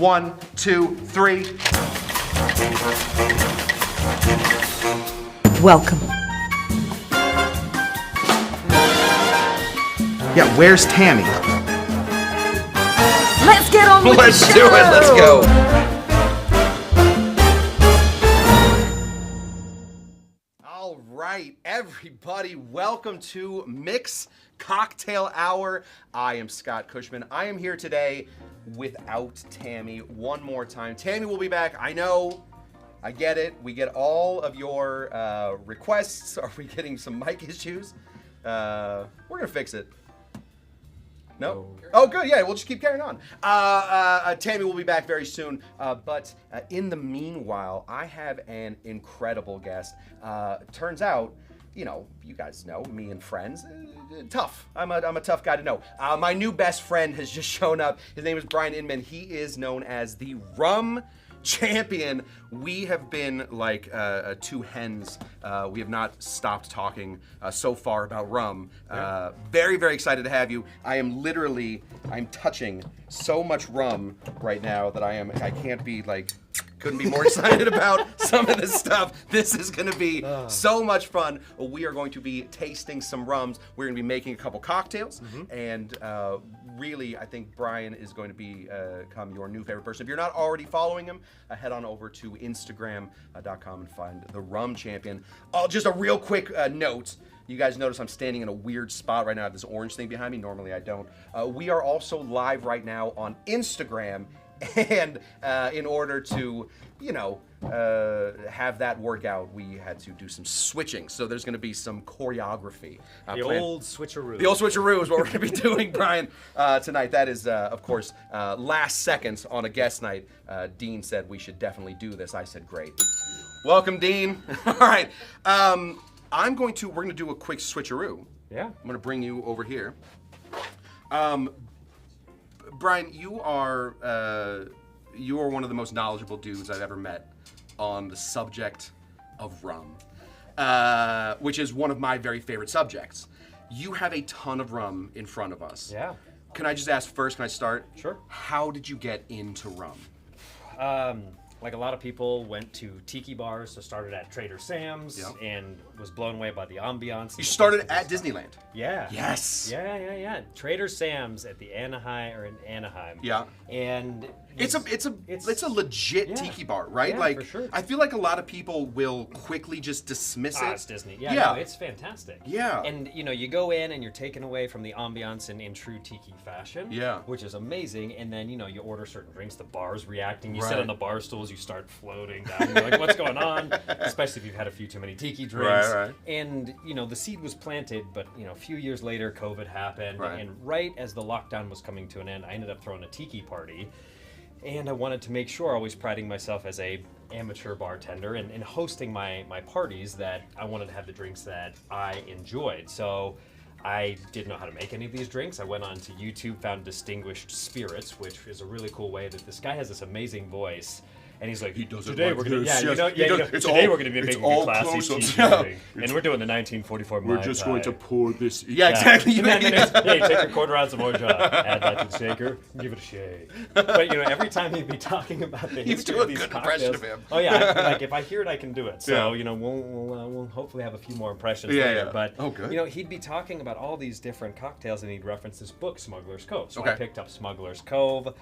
1, 2, 3. Welcome. Yeah, where's Tamee? Let's get on with Let's the show. do it. Let's go. All right, everybody, welcome to Mix Cocktail Hour. I am Scott Cushman. I am here today without Tamee one more time. Tamee will be back. I know. I get it. We get all of your requests. Are we getting some mic issues? We're going to fix it. No? Oh, good. Yeah, we'll just keep carrying on. Tamee will be back very soon. But in the meanwhile, I have an incredible guest. Turns out, you know, you guys know me and friends. Tough. I'm a tough guy to know. My new best friend has just shown up. His name is Brian Inman. He is known as the Rum Champion. We have been like two hens. We have not stopped talking so far about rum. Very, very excited to have you. I'm touching so much rum right now that I can't be like, couldn't be more excited about some of this stuff. This is gonna be so much fun. We are going to be tasting some rums. We're gonna be making a couple cocktails, and really, I think Brian is going to become your new favorite person. If you're not already following him, head on over to Instagram.com and find the Rum Champion. Just a real quick note. You guys notice I'm standing in a weird spot right now. I have this orange thing behind me. Normally I don't. We are also live right now on Instagram. And in order to, you know, have that work out, we had to do some switching. So there's going to be some choreography. The old switcheroo. The old switcheroo is what we're going to be doing, Brian, tonight. That is, of course, last seconds on a guest night. Dean said we should definitely do this. I said, great. Welcome, Dean. All right. We're going to do a quick switcheroo. Yeah. I'm going to bring you over here. Brian, you are one of the most knowledgeable dudes I've ever met on the subject of rum, which is one of my very favorite subjects. You have a ton of rum in front of us. Yeah. Can I just ask first, can I start? Sure. How did you get into rum? Like a lot of people, went to tiki bars, so started at Trader Sam's, Yep. and was blown away by the ambiance. You started at Disneyland. Yeah. Yes. Yeah. Trader Sam's at the Anaheim. Yeah. And It's a legit Yeah. tiki bar, right? Yeah, like, for sure. I feel like a lot of people will quickly just dismiss it. It's Disney. Yeah, Yeah. No, it's fantastic. Yeah. And you know, you go in and you're taken away from the ambiance in true tiki fashion. Yeah. Which is amazing. And then, you know, you order certain drinks, the bar's reacting, you Right. sit on the bar stools, you start floating down. You're like, what's going on? Especially if you've had a few too many tiki drinks. Right. And, you know, the seed was planted, but, you know, a few years later, COVID happened. Right. And right as the lockdown was coming to an end, I ended up throwing a tiki party. And I wanted to make sure, always priding myself as a amateur bartender and hosting my parties, that I wanted to have the drinks that I enjoyed. So I didn't know how to make any of these drinks. I went on to YouTube, found Distinguished Spirits, which is a really cool way that this guy has this amazing voice. And he's like, He does it today like we're gonna, this, yeah, yes. you know, He yeah, does- you know, it's today all- we're gonna be it's making all a classy close-ups, tiki yeah. drink, and we're doing the 1944 We're Mai just Tai. going to pour this. Yeah, exactly. And then it's, yeah, you take your quarter ounce of Moja, add that to the shaker, give it a shake. But you know, every time he'd be talking about the You history do a of these good cocktails. impression of him. Oh yeah, like if I hear it, I can do it. So Yeah. you know, we'll hopefully have a few more impressions Yeah, later. yeah. But Oh, good. you know, he'd be talking about all these different cocktails, and he'd reference this book, Smuggler's Cove. So Okay. I picked up Smuggler's Cove.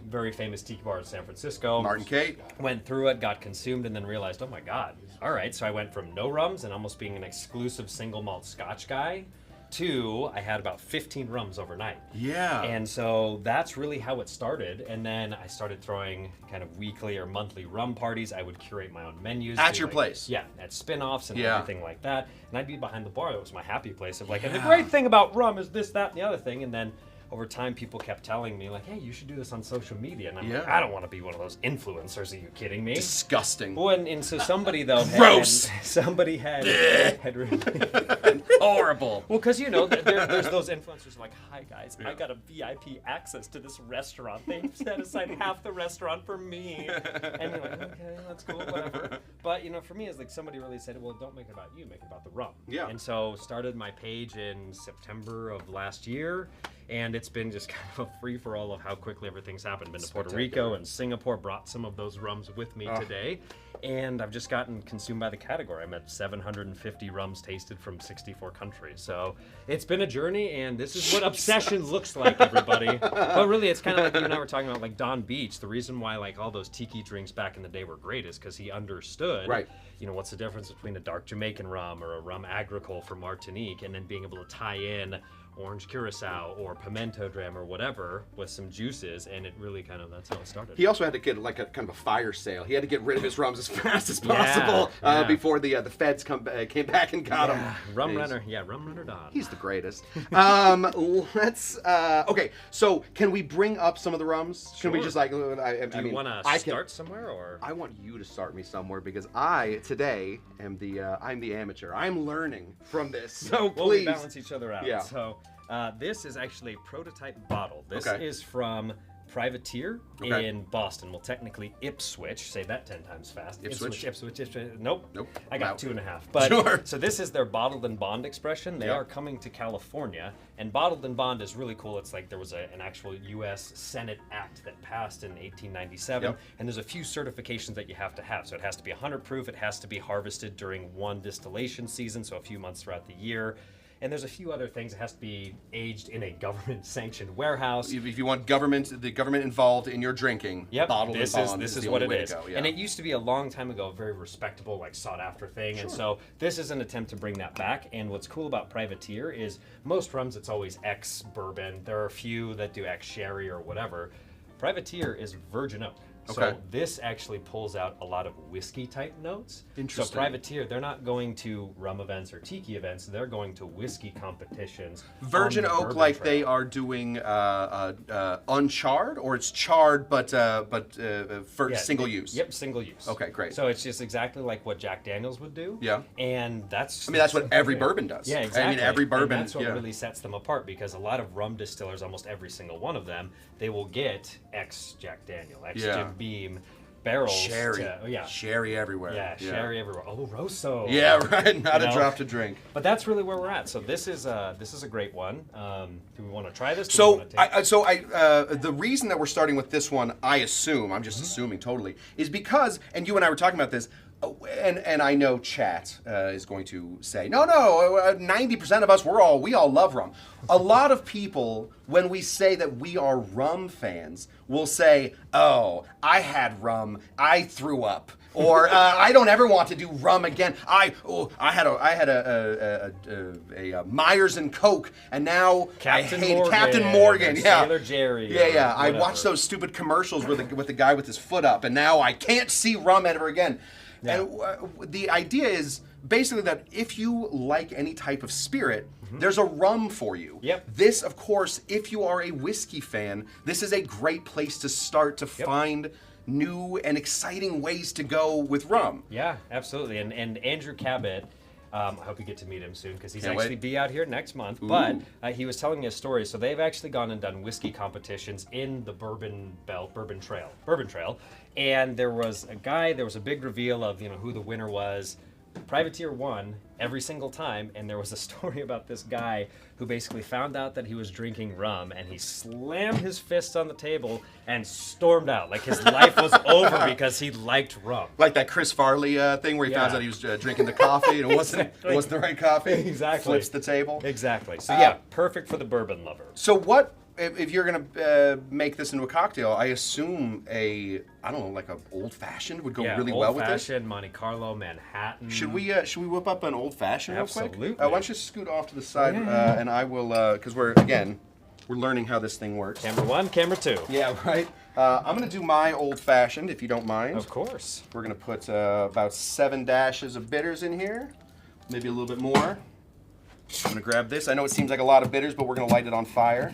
Very famous tiki bar in San Francisco. Martin Kate. Went through it, got consumed, and then realized, oh my god, all right. So I went from no rums and almost being an exclusive single malt Scotch guy to I had about 15 rums overnight. Yeah. And so that's really how it started. And then I started throwing kind of weekly or monthly rum parties. I would curate my own menus. At do, your like, place? Yeah, at spin-offs and Yeah. everything like that. And I'd be behind the bar. That was my happy place of like, and the Yeah. great thing about rum is this, that, and the other thing. And then over time, people kept telling me, like, hey, you should do this on social media. And I'm like, Yeah. I don't want to be one of those influencers. Are you kidding me? Disgusting. Well, and so somebody, though, Gross. somebody had really... Horrible. Well, because, you know, there's those influencers like, hi, guys, I got a VIP access to this restaurant. They set aside half the restaurant for me. And you're like, okay, that's cool, whatever. But, you know, for me, it's like somebody really said, well, don't make it about you, make it about the rum. Yeah. And so started my page in September of last year. And it's been just kind of a free-for-all of how quickly everything's happened. Been to Puerto Rico and Singapore, brought some of those rums with me today. And I've just gotten consumed by the category. I'm at 750 rums tasted from 64 countries. So it's been a journey, and this is what obsession looks like, everybody. But really, it's kind of like you and I were talking about, like Don Beach. The reason why like all those tiki drinks back in the day were great is because he understood, you know, what's the difference between a dark Jamaican rum or a rum agricole from Martinique, and then being able to tie in orange curacao or pimento dram or whatever with some juices, and it really kind of, that's how it started. He also had to get like a kind of a fire sale. He had to get rid of his rums as fast as possible before the feds came back and got him. Rum Runner Don. He's the greatest. Okay, so can we bring up some of the rums? Sure. Can we just like, Do you want to start somewhere, or? I want you to start me somewhere because I today am I'm the amateur. I'm learning from this. So Well, please we balance each other out. Yeah. So this is actually a prototype bottle. This is from Privateer in Boston. Well, technically Ipswich. Say that 10 times fast. Ipswich. Nope. I got 2.5. But so this is their bottled and bond expression. They are coming to California, and bottled and bond is really cool. It's like there was an actual U.S. Senate Act that passed in 1897, and there's a few certifications that you have to have. So it has to be 100 proof. It has to be harvested during one distillation season, so a few months throughout the year. And there's a few other things. It has to be aged in a government-sanctioned warehouse. If you want the government involved in your drinking, bottled and bond this is what it is. Go, And it used to be a long time ago a very respectable, like sought-after thing. And so this is an attempt to bring that back. And what's cool about Privateer is most rums, it's always ex-bourbon. There are a few that do ex-sherry or whatever. Privateer is virgin oak. So this actually pulls out a lot of whiskey-type notes. Interesting. So Privateer, they're not going to rum events or tiki events. They're going to whiskey competitions. Virgin oak, like they are doing uncharred, or it's charred but for single use. Yep, single use. Okay, great. So it's just exactly like what Jack Daniels would do. Yeah. And that's what every bourbon does. Yeah, exactly. I mean, every bourbon. And that's what really sets them apart, because a lot of rum distillers, almost every single one of them, they will get ex Jack Daniel, ex Jim Beam barrels. Sherry. Sherry everywhere. Yeah, sherry everywhere. Oloroso. Yeah, right. Not a drop to drink. But that's really where we're at. So this is a great one. Do we want to try this? The reason that we're starting with this one, I assume, I'm just assuming totally, is because, and you and I were talking about this, and I know chat is going to say, no, 90% of us, we all love rum. A lot of people, when we say that we are rum fans, will say, oh, I had rum, I threw up. Or I don't ever want to do rum again. I had a Myers and Coke, and now Captain I hate Morgan, Captain Morgan. Sailor Jerry. Yeah. I watched those stupid commercials with the guy with his foot up, and now I can't see rum ever again. Yeah. And the idea is basically that if you like any type of spirit, there's a rum for you. Yep. This, of course, if you are a whiskey fan, this is a great place to start to find new and exciting ways to go with rum. Yeah, absolutely. And Andrew Cabot, I hope you get to meet him soon, because he's be out here next month. Ooh. But he was telling me a story. So they've actually gone and done whiskey competitions in the Bourbon Trail. And there was a big reveal of who the winner was. Privateer won every single time, and there was a story about this guy who basically found out that he was drinking rum, and he slammed his fist on the table and stormed out. Like his life was over because he liked rum. Like that Chris Farley thing where he found out he was drinking the coffee and it wasn't the right coffee. Exactly. Flips the table. Exactly. So perfect for the bourbon lover. So what, if you're gonna make this into a cocktail, I assume like an old fashioned would go really well with this. Old fashioned, Monte Carlo, Manhattan. Should we whip up an old fashioned real quick? Absolutely. Why don't you scoot off to the side, and I will, because we're learning how this thing works. Camera 1, camera 2. Yeah, right. I'm gonna do my old fashioned, if you don't mind. Of course. We're gonna put about 7 dashes of bitters in here, maybe a little bit more. I'm gonna grab this. I know it seems like a lot of bitters, but we're gonna light it on fire.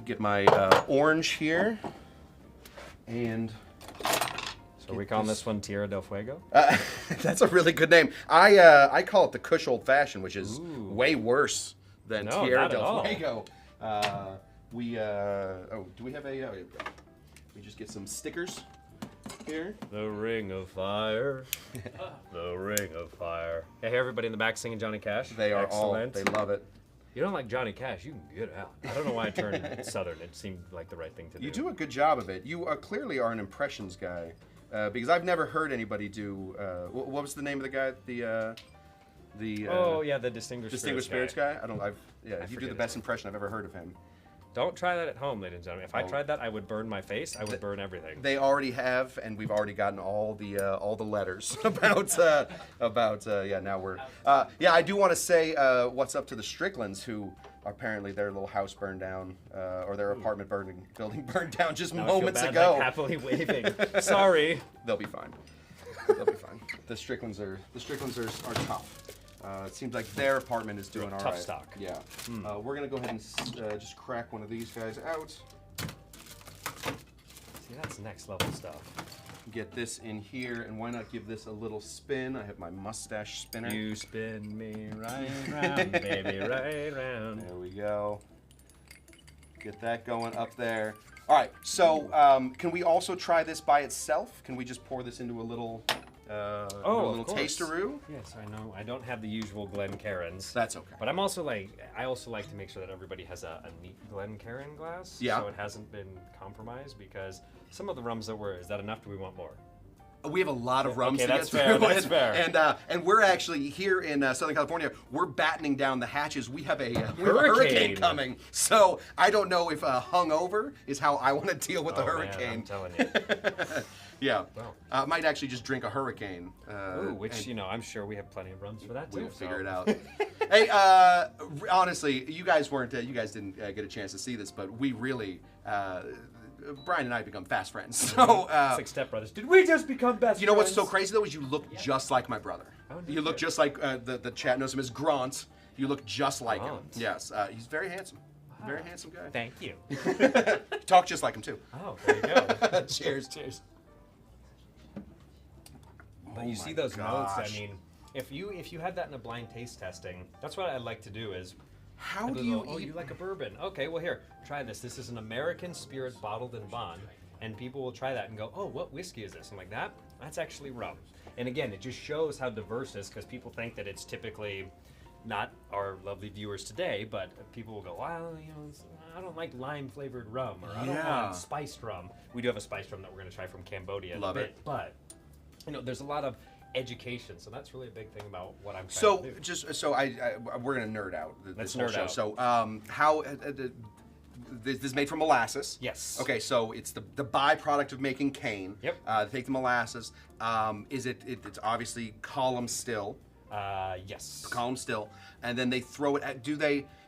Get my orange here, and so we call this one Tierra del Fuego. That's a really good name. I call it the Kush Old Fashioned, which is way worse than Tierra del Fuego. Do we have a? We just get some stickers here. The Ring of Fire. The Ring of Fire. I hear everybody in the back singing Johnny Cash. They are excellent. They love it. You don't like Johnny Cash, you can get out. I don't know why I turned Southern. It seemed like the right thing to do. You do a good job of it. You clearly are an impressions guy, because I've never heard anybody do. What was the name of the guy? The Distinguished Spirits guy. You do forget the best impression I've ever heard of him. Don't try that at home, ladies and gentlemen. If I tried that, I would burn my face. I would burn everything. They already have, and we've already gotten all the letters about now we're I do want to say what's up to the Stricklands, who apparently their little house burned down, or their apartment building burned down just moments ago. Like happily waving. Sorry. They'll be fine. They'll be fine. The Stricklands are tough. It seems like their apartment is doing all right. Tough stock. Yeah. We're gonna go ahead and just crack one of these guys out. See, that's next level stuff. Get this in here, and why not give this a little spin? I have my mustache spinner. You spin me right round, baby, right round. There we go. Get that going up there. All right. So, can we also try this by itself? Can we just pour this into a little? A little tasteroo? Yes, I know. I don't have the usual Glencairns. That's okay. But I also like to make sure that everybody has a neat Glencairn glass. Yeah. So it hasn't been compromised, because some of the rums is that enough? Do we want more? We have a lot of rums to that's get fair, through. that's fair. And we're actually here in Southern California. We're battening down the hatches. We have a hurricane coming. So I don't know if hungover is how I want to deal with the hurricane. Man, I'm telling you. Yeah. Might actually just drink a hurricane. Which I'm sure we have plenty of rums for that too. We'll figure it out. Hey, honestly, you guys didn't get a chance to see this, but we really. Brian and I have become fast friends. So it's like stepbrothers. Did we just become best friends? You know what's so crazy though is you look just like my brother. You look just like the chat knows him as Grant. You look just like him. Yes, he's very handsome. Very handsome guy. Thank you. Talk just like him too. Oh, there you go. Cheers. But you see those notes. I mean, if you had that in a blind taste testing, that's what I'd like to do. Is how do you? You like a bourbon? Okay, well here, try this. This is an American spirit bottled in bond, and people will try that and go, "Oh, what whiskey is this?" I'm like, that's actually rum. And again, it just shows how diverse it is, because people think that it's typically not our lovely viewers today, but people will go, "Well, I don't like lime flavored rum, or I don't want spiced rum." We do have a spiced rum that we're going to try from Cambodia. Love it. But there's a lot of education, so that's really a big thing about what I'm trying to do. We're gonna nerd out this whole nerd show. out. So how this is made from molasses. Yes. Okay, so it's the byproduct of making cane. Yep. They take the molasses. It's obviously column still. Yes. Column still, and then they throw it at.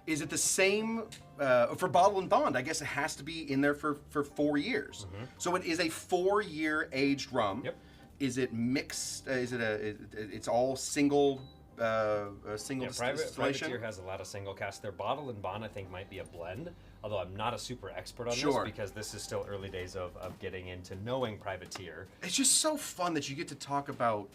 Is it the same for bottle and bond? I guess it has to be in there for 4 years. Mm-hmm. So it is a 4-year aged rum. Yep. Is it mixed? It's all single distillation? Privateer has a lot of single cast. Their bottle and bond, I think, might be a blend. Although I'm not a super expert on this, because this is still early days of getting into knowing Privateer. It's just so fun that you get to talk about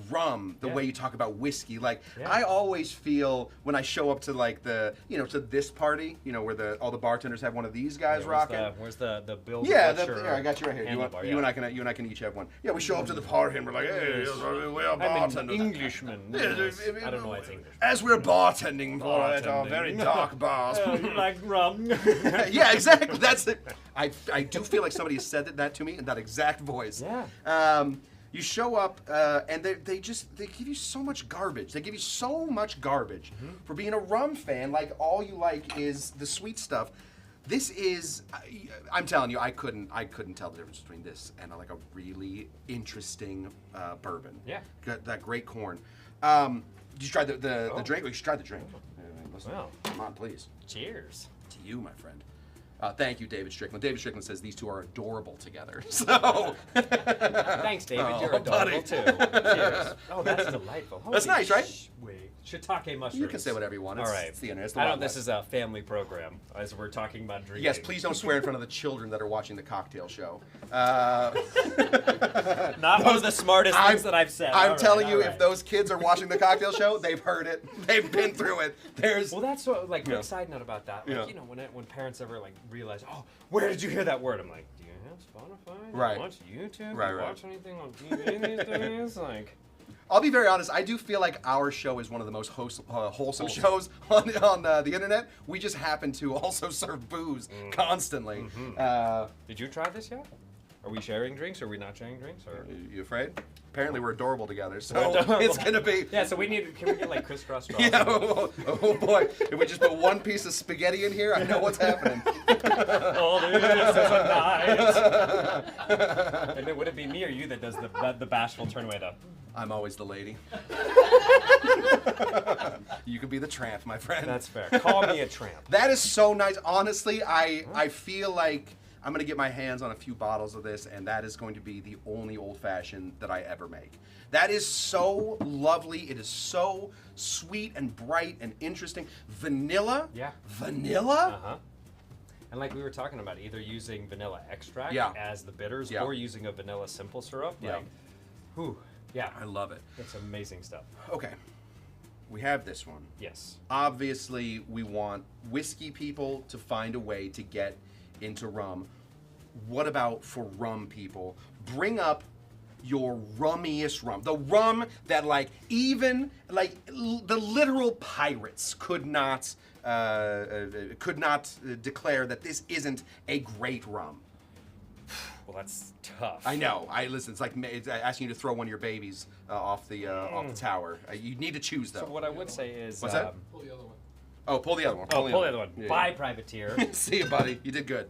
rum the way you talk about whiskey. I always feel when I show up to to this party, where all the bartenders have one of these guys rocking. Where's the Bill? Yeah, I got you right here. You and I can each have one. Yeah, we show up to the party and we're like, hey, we are bartenders. I'm an Englishman. I don't know why it's English. As we're bartending for at our very dark bars. You like rum? Yeah, exactly. That's it. I do feel like somebody has said that to me in that exact voice. Yeah. You show up and they give you so much garbage. They give you so much garbage for being a rum fan. Like all you like is the sweet stuff. This is, I'm telling you, I couldn't tell the difference between this and like a really interesting bourbon. Yeah. Got that great corn. Did you try the drink? You should try the drink. Well, come on, please. Cheers To you, my friend. Thank you, David Strickland. David Strickland says these two are adorable together. So, thanks, David. You're adorable too. Cheers. Oh, that's delightful. That's nice, right? Shiitake mushrooms. You can say whatever you want. All right. It's the internet. It's I know this is a family program as we're talking about drinking. Yes, please don't swear in front of the children that are watching the cocktail show. Not one of the smartest things that I've said. I'm telling you, if those kids are watching the cocktail show, they've heard it. They've been through it. Well, that's what, quick side note about that. When parents ever realize, oh, where did you hear that word? I'm like, do you have Spotify? Do you watch YouTube? Do you watch anything on TV these days? I'll be very honest. I do feel like our show is one of the most wholesome shows on the internet. We just happen to also serve booze constantly. Did you try this yet? Are we sharing drinks? Or are we not sharing drinks? Or you afraid? Apparently we're adorable together, so it's gonna be. Yeah. So can we get like crisscross straws? Yeah. Oh boy! If we just put one piece of spaghetti in here, I know what's happening. Oh, this is a night. And then would it be me or you that does the bashful turn away though? I'm always the lady. You could be the tramp, my friend. That's fair. Call me a tramp. That is so nice. Honestly, I feel like I'm gonna get my hands on a few bottles of this, and that is going to be the only old fashioned that I ever make. That is so lovely. It is so sweet and bright and interesting. Vanilla. Yeah. Vanilla. Uh-huh. And like we were talking about, either using vanilla extract as the bitters or using a vanilla simple syrup. Yeah. Like, whew. Yeah. I love it. It's amazing stuff. Okay. We have this one. Yes. Obviously, we want whiskey people to find a way to get into rum. What about for rum people? Bring up your rummiest rum. The rum that even the literal pirates could not declare that this isn't a great rum. Well, that's tough. I know. Listen. It's like asking you to throw one of your babies off the tower. You need to choose though. So what I would say is, what's that? Pull the other one. Oh, pull the other one. Pull the other one. Yeah. Bye, privateer. See you, buddy. You did good.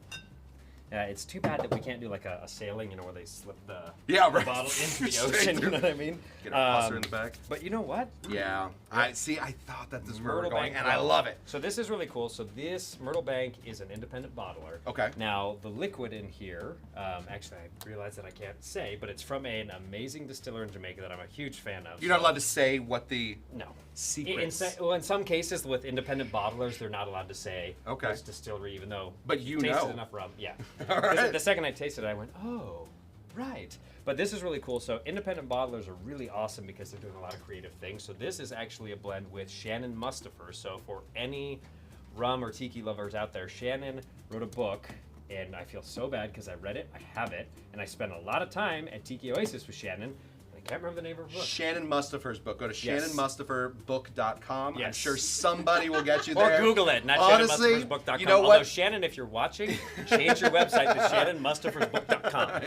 It's too bad that we can't do like a sailing, where they slip the right. bottle into the ocean. You know what I mean? Get a pusser in the back. But you know what? Yeah. I thought that this was where we were Myrtle going, Bank and I love it. So this is really cool. So this Myrtle Bank is an independent bottler. Okay. Now the liquid in here, actually I realize that I can't say, but it's from an amazing distiller in Jamaica that I'm a huge fan of. You're not allowed to say what the No. secrets. In some cases with independent bottlers, they're not allowed to say Okay. this distillery, even though But you tasted know. enough rum. Yeah. All right. The second I tasted it, I went, oh, right. But this is really cool. So independent bottlers are really awesome because they're doing a lot of creative things. So this is actually a blend with Shannon Mustafer. So for any rum or tiki lovers out there, Shannon wrote a book, and I feel so bad because I read it, I have it, and I spent a lot of time at Tiki Oasis with Shannon. I can't remember the name of her book. Shannon Mustafer's book. Go to Yes. shannonmustaferbook.com. I'm Yes. sure somebody will get you Or there. Google it, not Honestly, shannonmustafersbook.com. you know Although, what? Shannon, if you're watching, change your website to shannonmustafersbook.com.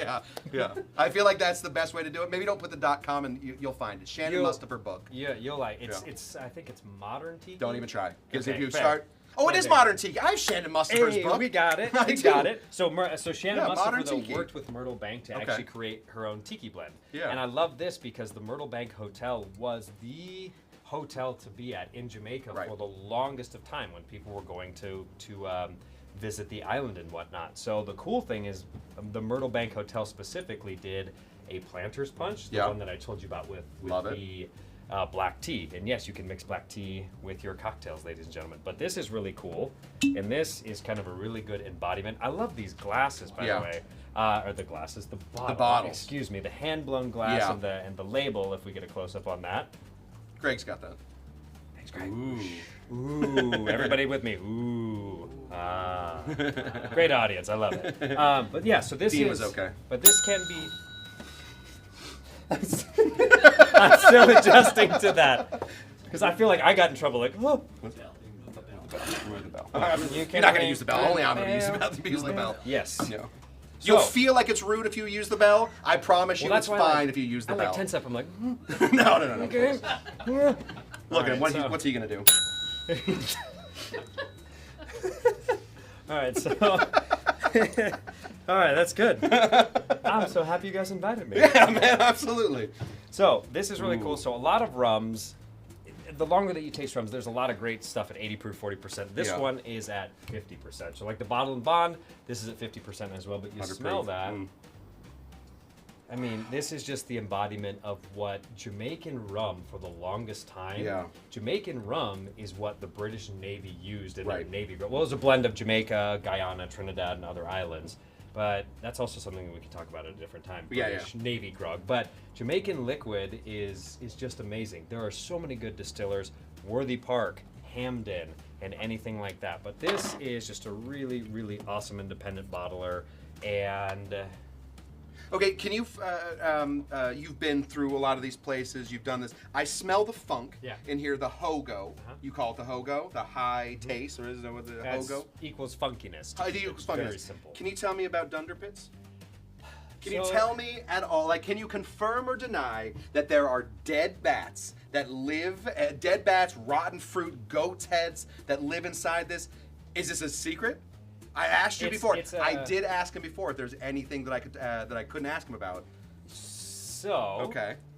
Yeah. I feel like that's the best way to do it. Maybe don't put the .com and you'll find it. Shannon Mustafer book. Yeah, you'll like it. Yeah. It's I think it's modern tiki. Don't even try. Because Okay, if you fair. start... Oh, it Fair is there. modern tiki. I have Shannon Mustafer's Hey, book. we got it. I We do. got it. So Shannon Yeah, modern Mustafer though, tiki. worked with Myrtle Bank to Okay. actually create her own tiki blend. Yeah. And I love this because the Myrtle Bank Hotel was the hotel to be at in Jamaica Right. for the longest of time when people were going to visit the island and whatnot. So the cool thing is the Myrtle Bank Hotel specifically did a planter's punch, the Yeah. one that I told you about with Love it. the black tea. And yes, you can mix black tea with your cocktails, ladies and gentlemen. But this is really cool, and this is kind of a really good embodiment. I love these glasses, by Yeah. the way. Or the glasses, the bottle. bottles. Excuse me, the hand-blown glass Yeah. and the label, if we get a close-up on that. Greg's got that. Thanks, Greg. Ooh. Ooh, everybody with me. Ooh. Ah. Great audience. I love it. But yeah, so this Dean is... was okay. But this can be... I'm still adjusting to that. Because I feel like I got in trouble. Like, oh. Where's the bell? You You're can not going to ring use the bell. Only I'm going to use the bell. Yes. No. You'll So- feel like it's rude if you use the bell. I promise you it's that's why I fine like- if you use the I bell. like tense up. I'm like, No. okay. Look at him. Alright, What's he going to do? All right, so. All right, that's good. I'm so happy you guys invited me. Yeah, man, absolutely. So this is really cool. Ooh. So a lot of rums, the longer that you taste rums, there's a lot of great stuff at 80 proof, 40%. This Yeah. one is at 50%. So like the Bottle and Bond, this is at 50% as well. But you 100 smell proof. that. Mm. I mean, this is just the embodiment of what Jamaican rum for the longest time. Yeah. Jamaican rum is what the British Navy used in Right. their Navy. Well, it was a blend of Jamaica, Guyana, Trinidad, and other islands. But that's also something we can talk about at a different time. Yeah, British Navy grog. But Jamaican liquid is just amazing. There are so many good distillers, Worthy Park, Hamden, and anything like that. But this is just a really, really awesome independent bottler. And Okay, can you? You've been through a lot of these places. You've done this. I smell the funk in here. The hogo. You call it the hogo, the high taste, or is that what the hogo equals funkiness? It equals funkiness. Very simple. Can you tell me about dunder pits? Can you tell me at all? Like, can you confirm or deny that there are dead bats that live? Dead bats, rotten fruit, goats' heads that live inside this. Is this a secret? I asked you before. I did ask him before if there's anything that I could that I couldn't ask him about. So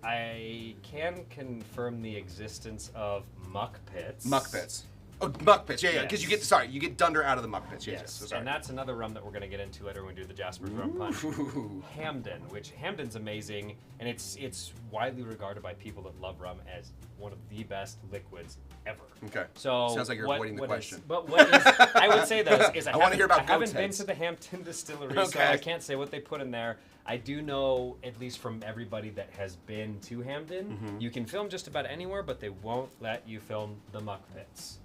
I can confirm the existence of muck pits. Muck pits. Oh, muck pits. Yeah, because you get dunder out of the muck pits. Yes. And that's another rum that we're going to get into later when we do the Jasper's rum punch. Hamden, which Hamden's amazing, and it's widely regarded by people that love rum as one of the best liquids ever. Okay. So sounds like you're avoiding the question. But what is, I would say though is I want to hear about I haven't been to the Hampton distillery, so I can't say what they put in there. I do know, at least from everybody that has been to Hamden, you can film just about anywhere, but they won't let you film the muck pits.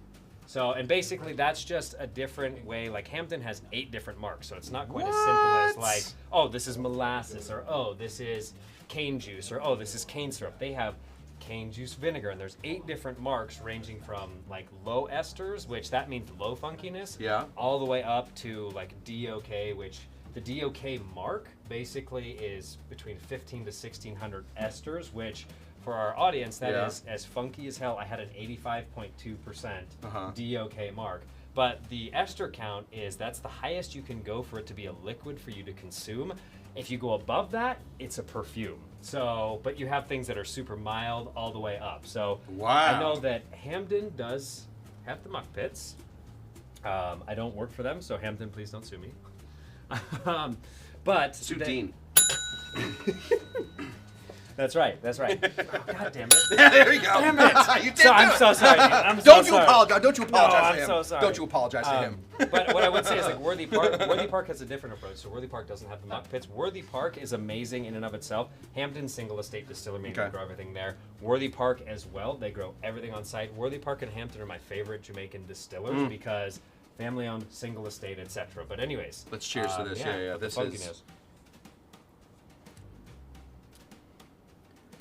So, and basically that's just a different way. Like Hampton has 8 different marks, so it's not quite as simple as like, oh, this is molasses, or oh, this is cane juice, or oh, this is cane syrup. They have cane juice vinegar, and there's 8 different marks ranging from like low esters, which that means low funkiness, all the way up to like DOK, which the DOK mark basically is between 15 to 1600 esters, which for our audience, that is as funky as hell. I had an 85.2% DOK mark. But the ester count that's the highest you can go for it to be a liquid for you to consume. If you go above that, it's a perfume. So, but you have things that are super mild all the way up. So I know that Hamden does have the muck pits. I don't work for them, so Hamden, please don't sue me. But sue Dean. That's right. Oh, God damn it! There we go. Damn it! You did I'm so sorry. I'm Don't so you sorry. apologize? Don't you apologize to him? I'm so sorry. Don't you apologize to him? But what I would say is like Worthy Park has a different approach. So Worthy Park doesn't have the muck pits. Worthy Park is amazing in and of itself. Hampton Single Estate Distillery, they grow everything there. Worthy Park as well. They grow everything on site. Worthy Park and Hampton are my favorite Jamaican distillers because family-owned, single estate, etc. But anyways, let's cheers to this. Yeah. This is.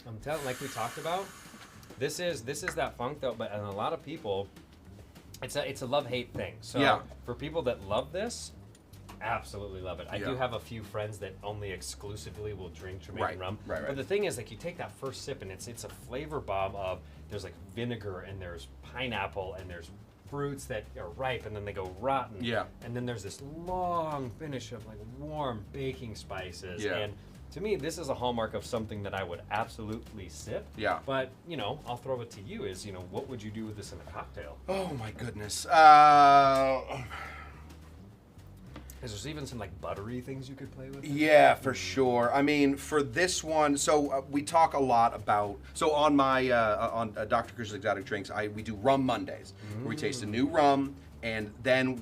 I'm telling, like we talked about, this is that funk though. But and a lot of people, it's a love-hate thing. So for people that love this, absolutely love it. I do have a few friends that only exclusively will drink Jamaican rum. But the thing is, like, you take that first sip and it's a flavor bomb of there's like vinegar and there's pineapple and there's fruits that are ripe and then they go rotten. And then there's this long finish of like warm baking spices. And to me, this is a hallmark of something that I would absolutely sip. But, I'll throw it to you is, what would you do with this in a cocktail? Oh, my goodness. Is there even some, like, buttery things you could play with? Yeah, for sure. I mean, for this one, so we talk a lot about, so on my, on Dr. Cushman's Exotic Drinks, we do Rum Mondays, where we taste a new rum, and then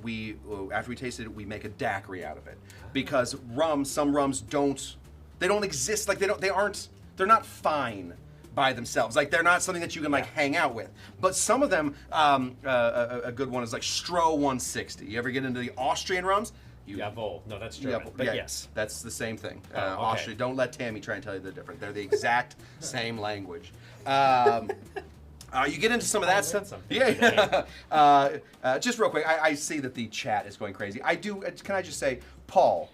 after we taste it, we make a daiquiri out of it. Because some rums they don't exist, like they're not fine by themselves. Like they're not something that you can like hang out with. But some of them, a good one is like Stroh 160. You ever get into the Austrian rums? Jawohl. No, that's German. But yes. That's the same thing. Austria. Don't let Tamee try and tell you they're different. They're the exact same language. You get into some of that stuff. Just real quick, I see that the chat is going crazy. Can I just say, Paul,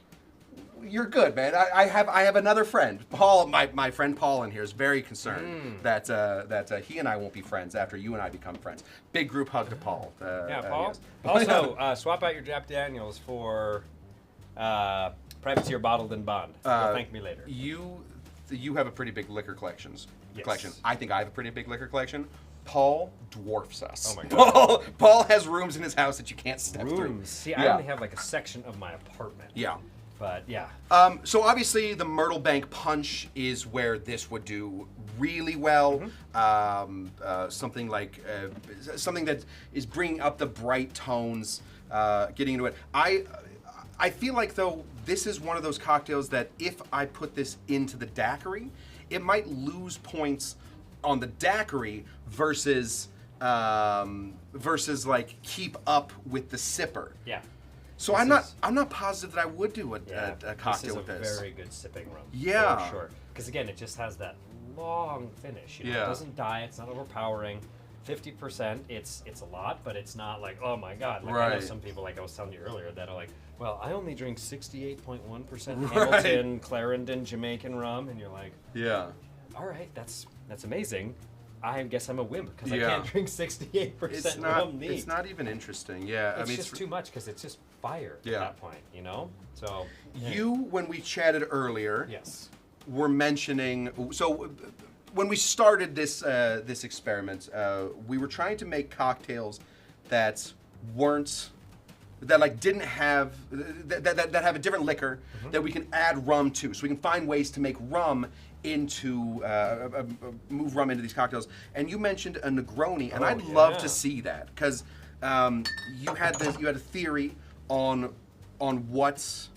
you're good, man. I have another friend, Paul. My friend Paul in here is very concerned that he and I won't be friends after you and I become friends. Big group hug to Paul. Paul. Yes. Also, swap out your Jack Daniels for privateer bottled in bond. You'll thank me later. You have a pretty big liquor collection. I think I have a pretty big liquor collection. Paul dwarfs us. Oh my God. Paul has rooms in his house that you can't step through. See, I only have like a section of my apartment. But yeah. So obviously the Myrtle Bank Punch is where this would do really well. Something that is bringing up the bright tones, getting into it. I feel like though this is one of those cocktails that if I put this into the daiquiri, it might lose points on the daiquiri versus like keep up with the sipper. So I'm not positive that I would do a cocktail with this. This is a very good sipping rum. Yeah. For sure. Because again, it just has that long finish. You know? Yeah. It doesn't die. It's not overpowering. 50%. It's a lot, but it's not like, oh my god. Like I know some people, like I was telling you earlier, that are like, well, I only drink 68.1% Hamilton, Clarin, Jamaican rum, and you're like, yeah. All right, that's amazing. I guess I'm a wimp because I can't drink 68% rum neat. It's not even interesting. Yeah, it's just too much because it's just fire at that point, you know. So when we chatted earlier, yes, were mentioning. So when we started this this experiment, we were trying to make cocktails that didn't have that have a different liquor that we can add rum to. So we can find ways to make rum into move rum into these cocktails. And you mentioned a negroni, and I'd love to see that because you had a theory on what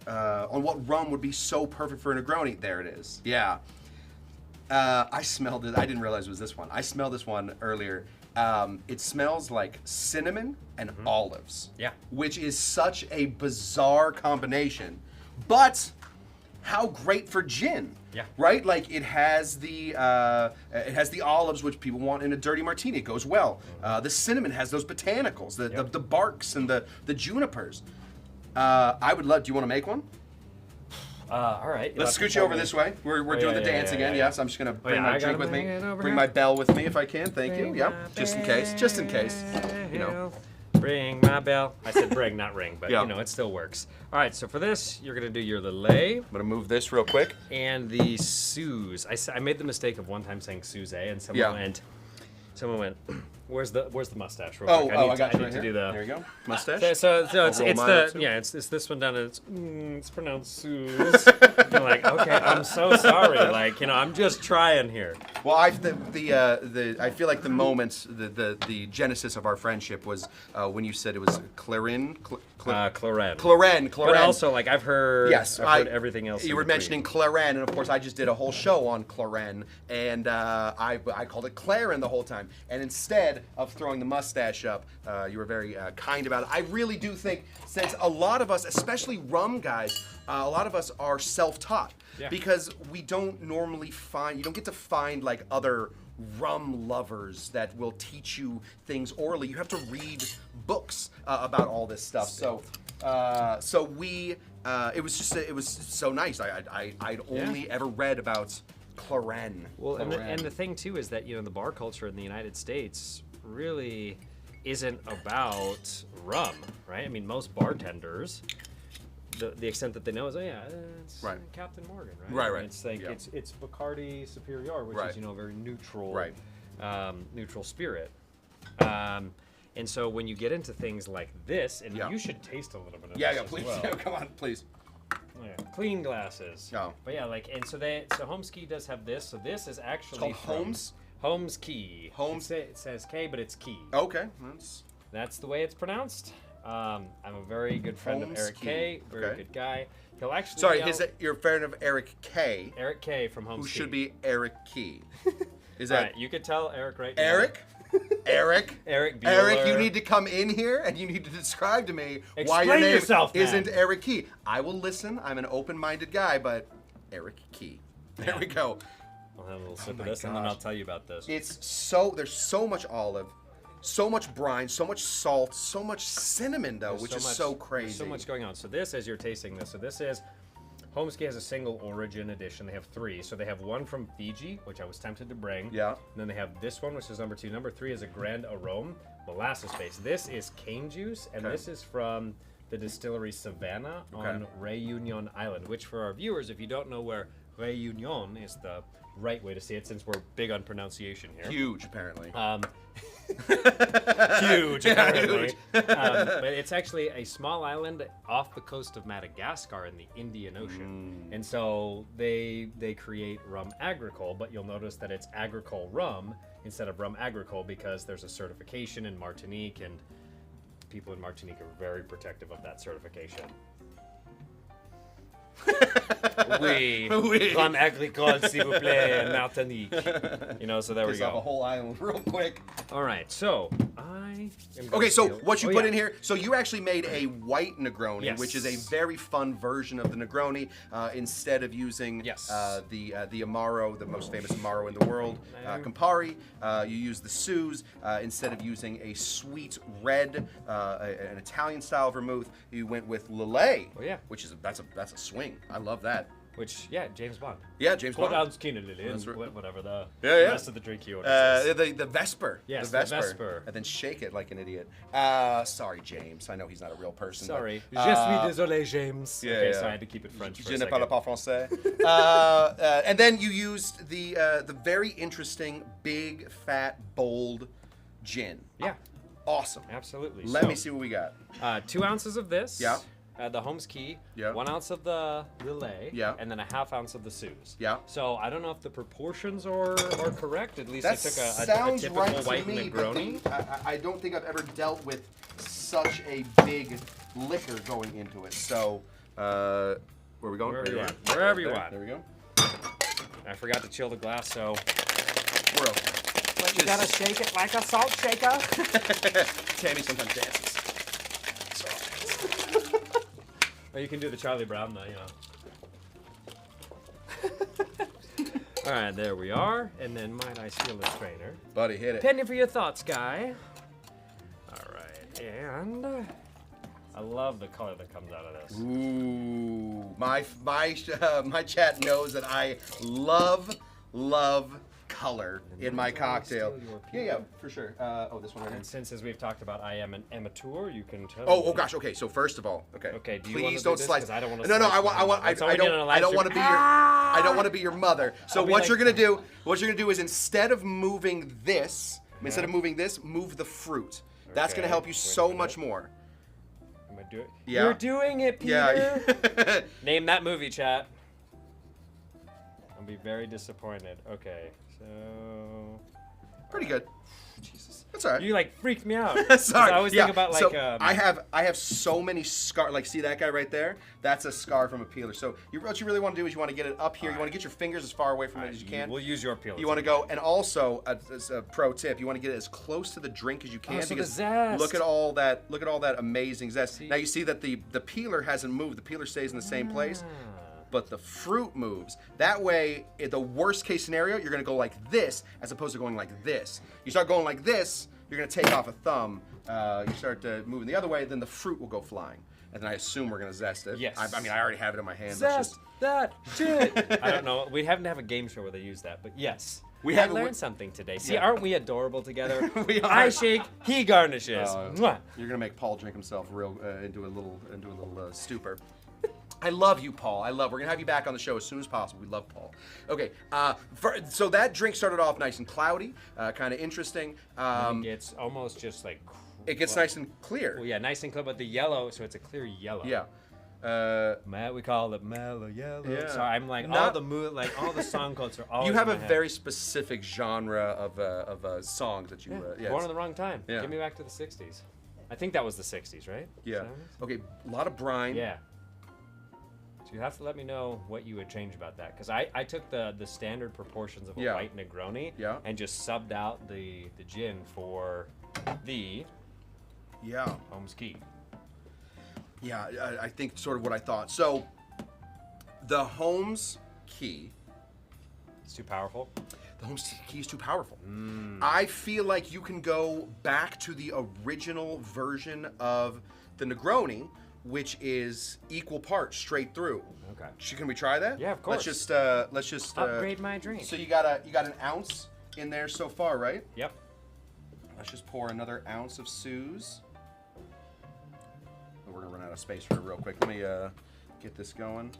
rum would be so perfect for a negroni. There it is. Yeah. I smelled it. I didn't realize it was this one. I smelled this one earlier. It smells like cinnamon and olives. Yeah. Which is such a bizarre combination, but how great for gin. Yeah. Right? Like it has the olives, which people want in a dirty martini. It goes well. The cinnamon has those botanicals, the barks and the junipers. I would love. Do you want to make one? All right. Let's scoot you over this way. We're doing the dance again. Yes, I'm just gonna bring my drink with me. Bring my bell with me if I can. Thank you. Yep. Just in case. Just in case. You know. Bring my bell. I said bring, not ring, but you know it still works. All right. So for this, you're gonna do your lillet. I'm gonna move this real quick. And the Suze. I made the mistake of one time saying Suze, and someone went. Where's the mustache? Real quick. I got you right here. There you go. Mustache. So it's this one down. It's pronounced Suze. You're like, okay, I'm so sorry. Like, you know, I'm just trying here. Well, I feel like the moment, the genesis of our friendship was when you said it was Clarin. Clarin. But also, like, I've heard. Yes, I've heard everything else. You were mentioning Clarin, and of course, I just did a whole show on Clarin, and I called it Clarin the whole time, and instead of throwing the mustache up, you were very kind about it. I really do think, since a lot of us, especially rum guys, a lot of us are self-taught because we don't normally you don't get to find like other rum lovers that will teach you things orally. You have to read books about all this stuff. So it was so nice. I'd only ever read about Clarin. Well, and the thing too is that, you know, the bar culture in the United States really isn't about rum, right? I mean, most bartenders, the extent that they know is, it's Captain Morgan, right? Right. It's like it's Bacardi Superior, which is, you know, a very neutral, neutral spirit. And so when you get into things like this, and you should taste a little bit of this. Please. As well. Come on, please. Yeah, clean glasses. Oh. But yeah, like, and so Homeskey does have this. So this is actually it's called Holmes. Homeskey. Holmes. It says K, but it's key. Okay. That's the way it's pronounced. I'm a very good friend of Eric K. Very good guy. He'll actually. Sorry, you're a friend of Eric K. Eric K. from Homeskey. Who should be Eric Key. Is that? All right, you could tell Eric right now. Eric, Bueller. Eric, you need to come in here and you need to describe to me why your name isn't Eric Key. I will listen. I'm an open-minded guy, but Eric Key. There we go. I'll have a little sip of this, and then I'll tell you about this. There's so much olive, so much brine, so much salt, so much cinnamon, though, which is so crazy. There's so much going on. So this, as you're tasting this, this is, Homeskey has a single origin edition. They have 3. So they have one from Fiji, which I was tempted to bring. Yeah. And then they have this one, which is number 2. Number 3 is a Grand Arome, molasses base. This is cane juice, and this is from the distillery Savannah on Réunion Island, which for our viewers, if you don't know where Réunion is, the right way to say it, since we're big on pronunciation here. Huge, apparently. Huge, apparently. But it's actually a small island off the coast of Madagascar in the Indian Ocean. And so they create rum agricole, but you'll notice that it's agricole rum instead of rum agricole because there's a certification in Martinique, and people in Martinique are very protective of that certification. Oui. Oui. Rhum agricole, s'il vous plaît, Martinique. You know, so there we Piss off a go. whole island real quick. All right, so I am Okay, so steal- what you oh, put yeah. in here, so you actually made a white Negroni, Yes. which is a very fun version of the Negroni, instead of using Yes. the Amaro, the most famous Amaro in the world, Campari. You use the Suze instead of using a sweet red, an Italian style vermouth. You went with Lillet, Oh, yeah. which is that's a swing. I love that. Which, yeah, James Bond. Yeah, James Four Bond. ounce Keenan Lily, That's right. whatever the Yeah, yeah. rest of the drink you ordered. The Vesper. Yes, the the Vesper. Vesper. And then shake it like an idiot. Sorry, James. I know he's not a real person. Sorry. But, Je suis désolé, James. yeah, Okay, yeah. so I had to keep it French for Je a ne parle second. pas français. And then you used the very interesting, big, fat, bold gin. Yeah, Awesome. absolutely. Let So, me see what we got. 2 ounces of this. Yeah. The Holmes Key. Yeah. 1 ounce of the Lillet. Yeah. And then a ½ ounce of the Suze. Yeah. So I don't know if the proportions are correct. At least That I took a sounds typical right to white me, but Negroni. I don't think I've ever dealt with such a big liquor going into it. So, where are we going? Wherever you Right want. there. Wherever you There. want. There we go. I forgot to chill the glass, so. We're okay. But you gotta shake it like a salt shaker. Tamee sometimes dances. Or you can do the Charlie Brown, though, you know. All right, there we are. And then might I steal the strainer? Buddy, hit it. Penny for your thoughts, guy. All right, and I love the color that comes out of this. Ooh, my chat knows that I love color in my cocktail. Steal your Yeah, yeah, for sure. Oh, this one right here. And since, as we've talked about, I am an amateur, you can tell. Oh, me. oh gosh. Okay, so first of all, okay. Okay, do you wanna please do don't this? slice. 'Cause I don't wanna No, slice I mine. want. It's only been on a live I don't want to be your. I don't want to be your mother. So I'll be what like- you're gonna do? What you're gonna do is instead of moving this, instead of moving this, move the fruit. That's gonna Okay, help you wait a so minute. much more. Am I doing? Yeah. You're doing it, Peter. Yeah. Name that movie, chat. I'll be very disappointed. Okay, so. Pretty good. Jesus. That's all right. You like freaked me out. Sorry. I always yeah. think about like. So I have so many scars. Like, see that guy right there? That's a scar from a peeler. So what you really want to do is you want to get it up here. You want to get your fingers as far away from it as you can. We'll use your peeler. You want to go, and also as a pro tip, you want to get it as close to the drink as you can. so the because zest. look at all that amazing zest. Now you see that the peeler hasn't moved. The peeler stays in the same place. But the fruit moves. That way, in the worst case scenario, you're gonna go like this as opposed to going like this. You start going like this, you're gonna take off a thumb. You start moving the other way, then the fruit will go flying. And then I assume we're gonna zest it. Yes. I mean, I already have it in my hand. Zest that shit. I don't know. We haven't have a game show where they use that, but yes. We I have- learned something today. See, Yeah. aren't we adorable together? We are. I shake, he garnishes. Mwah. You're gonna make Paul drink himself real into a little stupor. I love you, Paul. We're gonna have you back on the show as soon as possible. We love Paul. Okay, so that drink started off nice and cloudy, kind of interesting. It gets almost just like. It gets nice and clear. Well, yeah, nice and clear, but the yellow, so it's a clear yellow. Yeah. We call it mellow yellow. Yeah. So I'm like Not- all the song quotes are always. You have in a my head. very specific genre of songs that you. Yeah, born in the wrong time. Yeah. Give me back to the '60s. I think that was the '60s, right? Yeah. 70s? Okay, a lot of brine. Yeah. So you have to let me know what you would change about that, because I took the standard proportions of a Yeah. white Negroni Yeah. and just subbed out the gin for the Yeah. Holmes Key. Yeah, I think sort of what I thought. So, the Holmes Key. It's too powerful. The Holmes Key is too powerful. I feel like you can go back to the original version of the Negroni, which is equal parts straight through. Okay. Can we try that? Yeah, of course. Let's just Upgrade my drink. So you got an ounce in there so far, right? Yep. Let's just pour another ounce of Suze. Oh, we're gonna run out of space for it real quick. Let me get this going.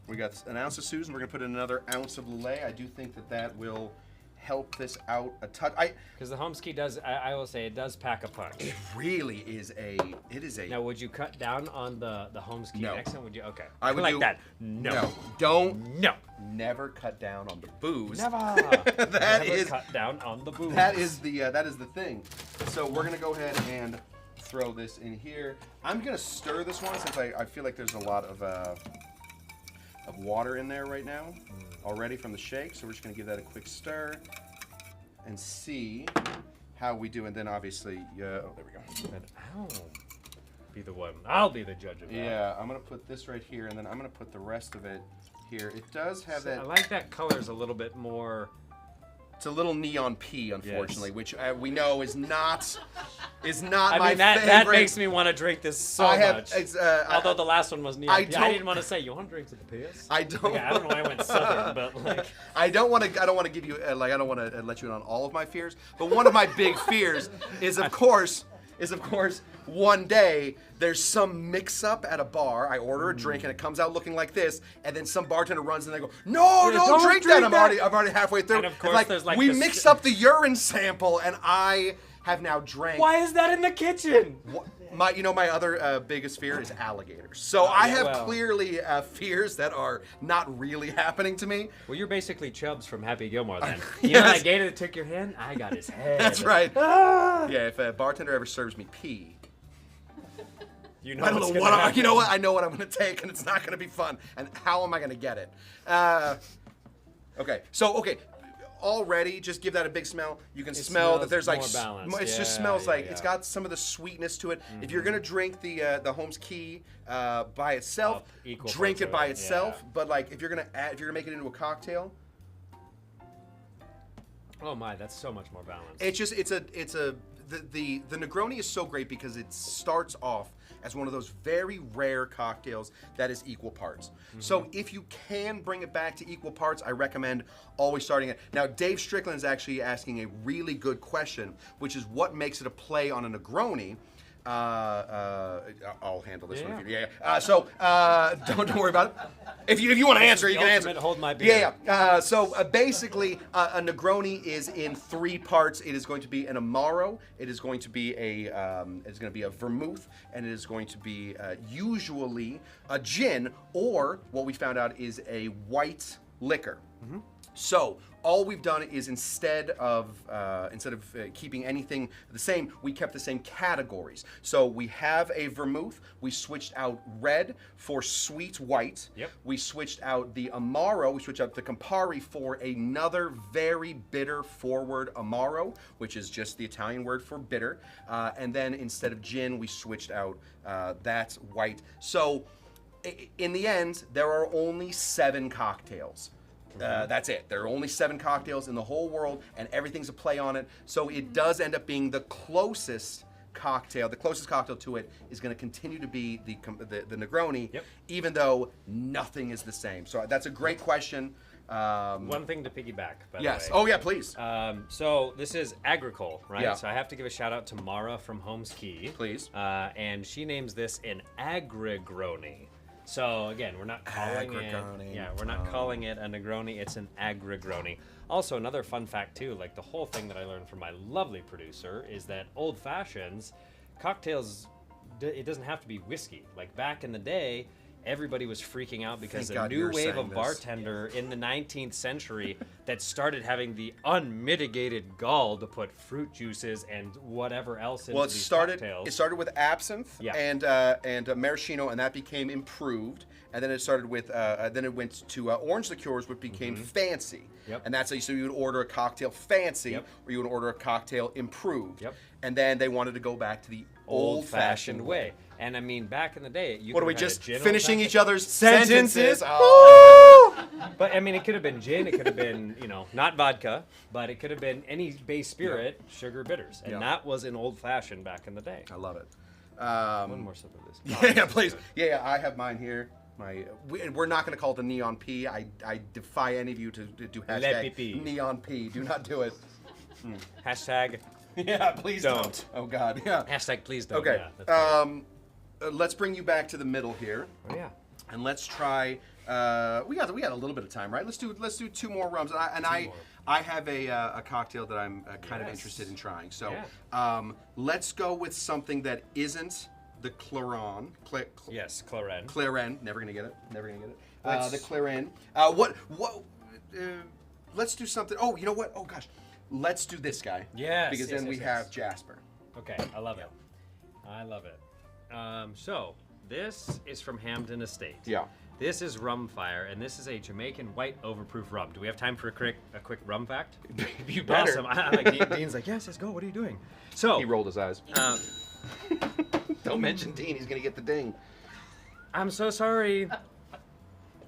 We got an ounce of Suze, and we're gonna put in another ounce of Lillet. I do think that will help this out a touch. Because the Holmes Key does, I will say, it does pack a punch. It really is a. Now, would you cut down on the Holmes Key No. next time? Would you? Okay. I would like do- that. No. No, don't. No. Never cut down on the booze. Never. That Never is- cut down on the booze. That is the thing. So we're gonna go ahead and throw this in here. I'm gonna stir this one since I feel like there's a lot of of water in there right now already from the shake. So we're just going to give that a quick stir and see how we do. And then obviously, oh, there we go. And I'll be the judge of that. Yeah, I'm going to put this right here, and then I'm going to put the rest of it here. It does have that. I like that color's a little bit more. It's a little neon pea, unfortunately, which we know is not my favorite. That makes me want to drink this so much. Although the last one was neon pea. I didn't want to say, you want to drink to the peas? I don't. I don't know why I went southern, but like. I don't want to give you I don't want to let you in on all of my fears. But one of my big fears is of course one day there's some mix-up at a bar. I order a drink and it comes out looking like this, and then some bartender runs and they go, "No, don't drink that." I'm already halfway through. And of course, there's like we mixed up the urine sample, and I have now drank. Why is that in the kitchen? My other biggest fear is alligators. So I have clearly fears that are not really happening to me. Well, you're basically Chubbs from Happy Gilmore then. You know that gator that took your hand? I got his head. That's right. Yeah, if a bartender ever serves me pee, I know what? I know what I'm going to take, and it's not going to be fun. And how am I going to get it? Okay. Already, just give that a big smell. You can smell that there's like it just smells like it's got some of the sweetness to it. If you're gonna drink the Holmes Key by itself, drink it by itself. Yeah. But like if you're gonna make it into a cocktail, oh my, that's so much more balanced. The Negroni is so great because it starts off as one of those very rare cocktails that is equal parts. So if you can bring it back to equal parts, I recommend always starting it. Now, Dave Strickland is actually asking a really good question, which is what makes it a play on a Negroni. I'll handle this one. So don't worry about it. If you want to answer, you can answer. Hold my beer. So basically, a Negroni is in 3 parts. It is going to be an Amaro. It is going to be a vermouth, and it is going to be usually a gin, or what we found out is a white liquor. So all we've done is instead of keeping anything the same, we kept the same categories. So we have a vermouth. We switched out red for sweet white. Yep. We switched out the Amaro. We switched out the Campari for another very bitter forward Amaro, which is just the Italian word for bitter. And then instead of gin, we switched out that white. So in the end, there are only 7 cocktails. That's it. There are only 7 cocktails in the whole world, and everything's a play on it. So it does end up being the closest cocktail. The closest cocktail to it is going to continue to be the Negroni, even though nothing is the same. So that's a great question. One thing to piggyback, by the way. Yes. Oh, yeah, please. So this is Agricole, right? Yeah. So I have to give a shout out to Mara from Holmes Key. Please. And she names this an Agrigroni. So again, we're not calling calling it a Negroni. It's an Agrigroni. Also, another fun fact too, like the whole thing that I learned from my lovely producer is that old fashions, cocktails, it doesn't have to be whiskey. Like back in the day, everybody was freaking out because a new wave of bartender in the 19th century that started having the unmitigated gall to put fruit juices and whatever else into these cocktails. It started with absinthe and maraschino, and that became improved. And then it started with, then it went to orange liqueurs, which became fancy. Yep. And that's how you would order a cocktail fancy, or you would order a cocktail improved. Yep. And then they wanted to go back to the old-fashioned way. And I mean, back in the day, what are we just finishing each other's sentences? But I mean, it could have been gin, it could have been, not vodka, but it could have been any base spirit, sugar bitters, and that was an old fashioned back in the day. I love it. One more sip of this. Yeah, please. Yeah, I have mine here. We're not going to call it the neon pea. I defy any of you to do hashtag neon pea. Do not do it. Hashtag. Yeah, please don't. Oh God, yeah. Hashtag please don't. Okay. Yeah, let's bring you back to the middle here. Oh yeah. And let's try. We got a little bit of time, right? Let's do 2 more rums. I have a cocktail that I'm kind of interested in trying. So let's go with something that isn't the Clarin. Yes, Clarin. Clarin. Never gonna get it. The Clarin. Let's do something. Oh, you know what? Oh gosh. Let's do this guy. Yes. Because then we have Jasper. Okay, I love it. I love it. So this is from Hampton Estate. Yeah. This is Rum Fire, and this is a Jamaican white overproof rum. Do we have time for a quick rum fact? You better. Awesome. I'm like, Dean's like, yes, let's go. What are you doing? So He rolled his eyes. uh, Don't mention Dean. He's gonna get the ding. I'm so sorry.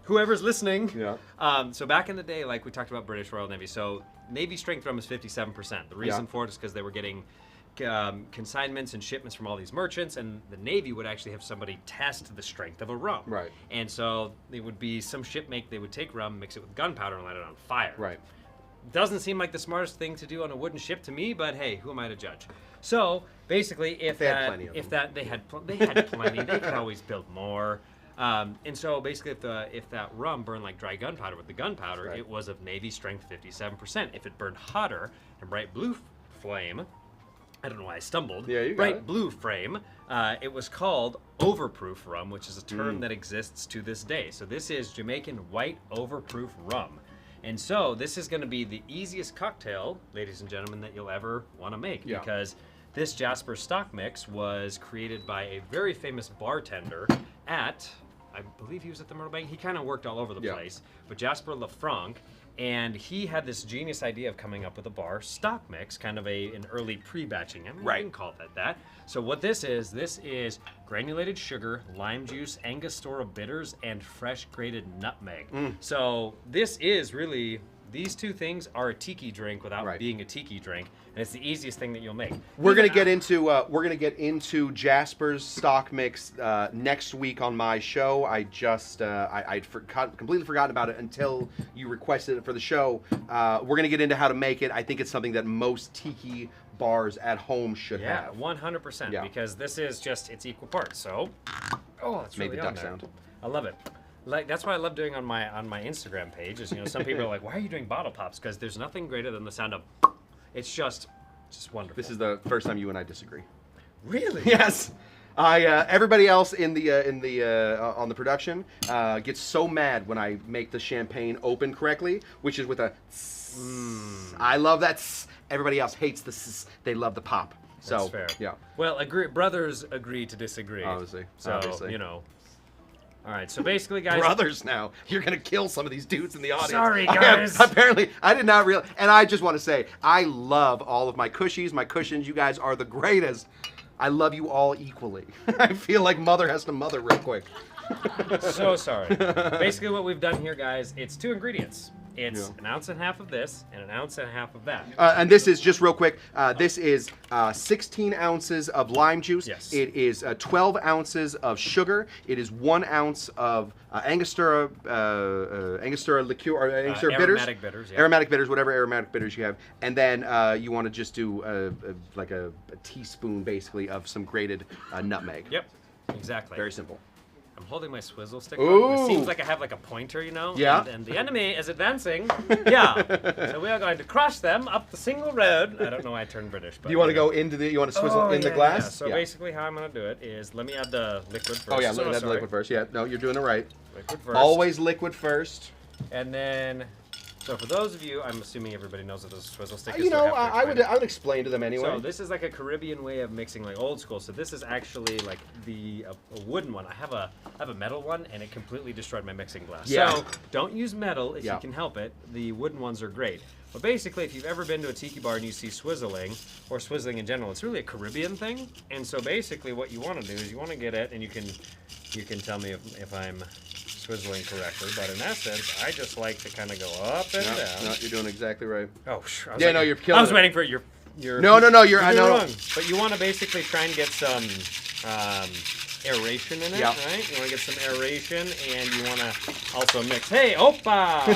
Whoever's listening. Yeah. So back in the day, like we talked about British Royal Navy, so Navy strength rum is 57%. The reason Yeah. for it is because they were getting consignments and shipments from all these merchants, and the Navy would actually have somebody test the strength of a rum. Right. And so it would be some shipmate, they would take rum, mix it with gunpowder, and light it on fire. Right. Doesn't seem like the smartest thing to do on a wooden ship to me, but hey, who am I to judge? So basically, if They had plenty of if them. that they had plenty, they could always build more. And so basically, if that rum burned like dry gunpowder with the gunpowder, Right. it was of Navy strength 57%. If it burned hotter and bright blue flame, I don't know why I stumbled. Yeah, you got bright it. blue flame, it was called overproof rum, which is a term that exists to this day. So this is Jamaican white overproof rum. And so this is going to be the easiest cocktail, ladies and gentlemen, that you'll ever want to make, Yeah. because this Jasper stock mix was created by a very famous bartender at, I believe he was at the Myrtle Bank. He kind of worked all over the Yeah. place, but Jasper LaFranc, and he had this genius idea of coming up with a bar stock mix, kind of an early pre-batching. I mean, Right. you can call it that. So what this is granulated sugar, lime juice, Angostura bitters, and fresh grated nutmeg. So this is really, these two things are a tiki drink without Right. being a tiki drink, and it's the easiest thing that you'll make. We're gonna Even get into Jasper's stock mix next week on my show. I'd completely forgotten about it until you requested it for the show. We're gonna get into how to make it. I think it's something that most tiki bars at home should Yeah, have. 100%. Yeah. Because this is just, it's equal parts. So, oh, it's Made really the on duck there. sound. I love it. Like, that's what I love doing on my Instagram page. Is, you know, some people are like, "Why are you doing bottle pops?" Because there's nothing greater than the sound of. It's just wonderful. This is the first time you and I disagree. really. Yes. Everybody else on the production gets so mad when I make the champagne open correctly, which is with a. I love that. Everybody else hates the. They love the pop. So That's fair. yeah. Well, brothers agree to disagree. Obviously. So Obviously. you know. All right. So basically, guys. Brothers now. You're gonna kill some of these dudes in the audience. Sorry, guys. Apparently, I did not realize. And I just want to say, I love all of my cushies, my cushions. You guys are the greatest. I love you all equally. I feel like mother has to mother real quick. So sorry. Basically, what we've done here, guys, it's 2 ingredients. It's Yeah. 1.5 ounces of this and 1.5 ounces of that. And this is just real quick. This is 16 ounces of lime juice. Yes. It is 12 ounces of sugar. It is 1 ounce of Angostura liqueur or Angostura bitters. Aromatic bitters, yeah. Aromatic bitters, whatever aromatic bitters you have. And then you want to just do like a teaspoon, basically, of some grated nutmeg. Yep. Exactly. Very simple. I'm holding my swizzle stick. Ooh. It seems like I have like a pointer, you know? Yeah. And the enemy is advancing. Yeah. So we are going to crush them up the single road. I don't know why I turned British. But Do you want to go into the? You want to swizzle Oh, in the yeah, glass? yeah. So basically, how I'm going to do it is let me add the liquid first. Oh yeah, So let that sorry. liquid first. Yeah, no, you're doing it right. Liquid first. Always liquid first. And then, so for those of you, I'm assuming everybody knows what a swizzle stick is. You so know, have to I would explain it. explain to them anyway. So this is like a Caribbean way of mixing, like old school. So this is actually like a wooden one. I have a metal one, and it completely destroyed my mixing glass. Yeah. So don't use metal if Yeah. you can help it. The wooden ones are great. But basically, if you've ever been to a tiki bar and you see swizzling, or swizzling in general, it's really a Caribbean thing. And so basically, what you want to do is you want to get it, and you can tell me if I'm swizzling correctly. But in essence, I just like to kind of go up and down. No, you're doing exactly right. Oh, sure. Yeah, no, you're killing I was it. waiting for your. No, you're. You're I doing know. wrong. But you want to basically try and get some aeration in it, Yeah. right? You want to get some aeration, and you want to also mix. Hey, opa!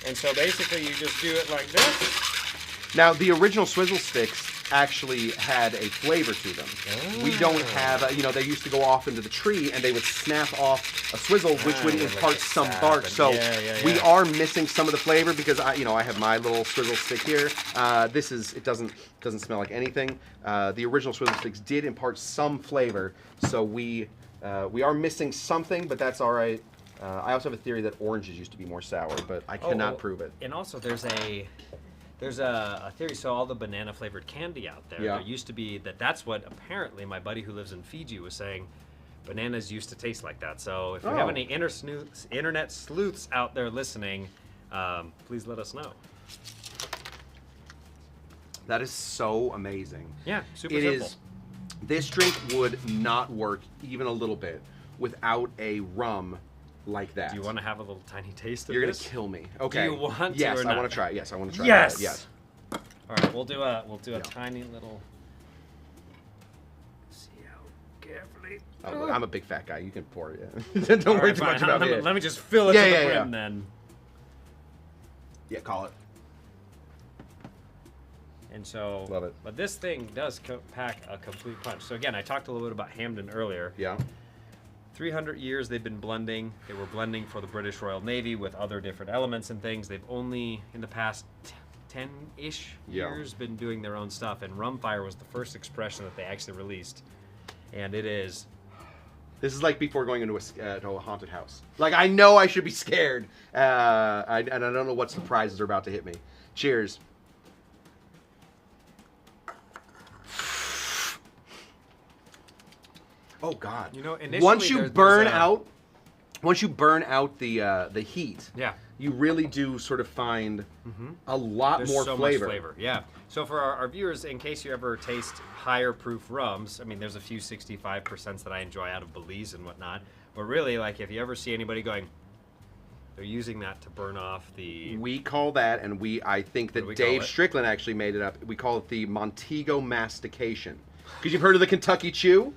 And so basically, you just do it like this. Now, the original swizzle sticks actually had a flavor to them. We don't have, they used to go off into the tree and they would snap off a swizzle, which would with impart like the some sap bark. and- So yeah. we are missing some of the flavor because I have my little swizzle stick here. It doesn't smell like anything. The original swizzle sticks did impart some flavor, so we are missing something, but that's all right. I also have a theory that oranges used to be more sour, but I cannot prove it. And also, there's a theory. So all the banana flavored candy out there. Yeah. There used to be that's what apparently my buddy who lives in Fiji was saying. bananas used to taste like that. So if we have any internet sleuths out there listening, please let us know. That is so amazing. Yeah, super It simple. is. This drink would not work even a little bit without a rum like that. Do you want to have a little tiny taste of You're this? gonna kill me. Okay. Do you want to Yes, or I not? want to try it. Yes, I want to try Yes! it. Yes. All right, we'll do a tiny little. See how carefully. Oh, I'm a big fat guy. You can pour it. Yeah. Don't worry too much about it. Let me just fill it to the brim then. Yeah, call it. And so, Love it. But this thing does pack a complete punch. So again, I talked a little bit about Hampden earlier. Yeah. 300 years they've been blending. They were blending for the British Royal Navy with other different elements and things. They've only, in the past 10-ish years, been doing their own stuff. And Rumfire was the first expression that they actually released. And it is... This is like before going into a haunted house. Like, I know I should be scared. And I don't know what surprises are about to hit me. Cheers. Oh God! You know, initially once you burn out the heat, yeah, you really do sort of find a lot there's more so flavor. much flavor. Yeah. So for our viewers, in case you ever taste higher proof rums, I mean, there's a few 65% that I enjoy out of Belize and whatnot. But really, like, if you ever see anybody going, they're using that to burn off the. We call that, and I think that Dave Strickland actually made it up. We call it the Montego mastication. Because you've heard of the Kentucky Chew?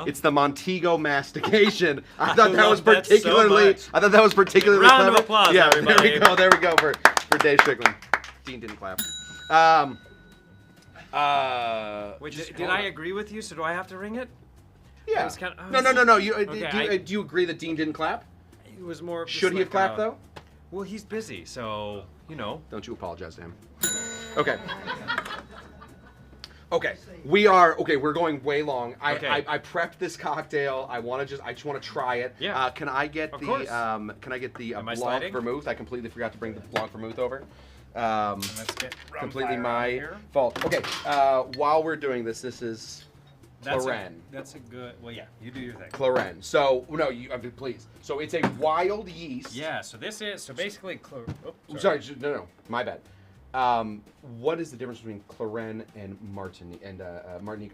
It's the Montego mastication. I thought that was particularly. I thought that was particularly Round clever. of applause, yeah, everybody. There we go for Dave Strickland. Dean didn't clap. Did I agree with you? So do I have to ring it? Yeah. No. Do you agree that Dean didn't clap? It was more. Should he have clapped though? Well, he's busy, so you know. Don't you apologize to him. Okay. Okay, we're going way long. I prepped this cocktail. I just want to try it. Yeah. Can I get the Blanc vermouth? I completely forgot to bring the Blanc vermouth over. Let's get completely my fault. Okay. While we're doing this is Clarin. That's a good. Well, yeah, you do your thing. Clarin. So no, please. So it's a wild yeast. Yeah. So this is basically. Sorry. No. My bad. What is the difference between Clarin and Martinique?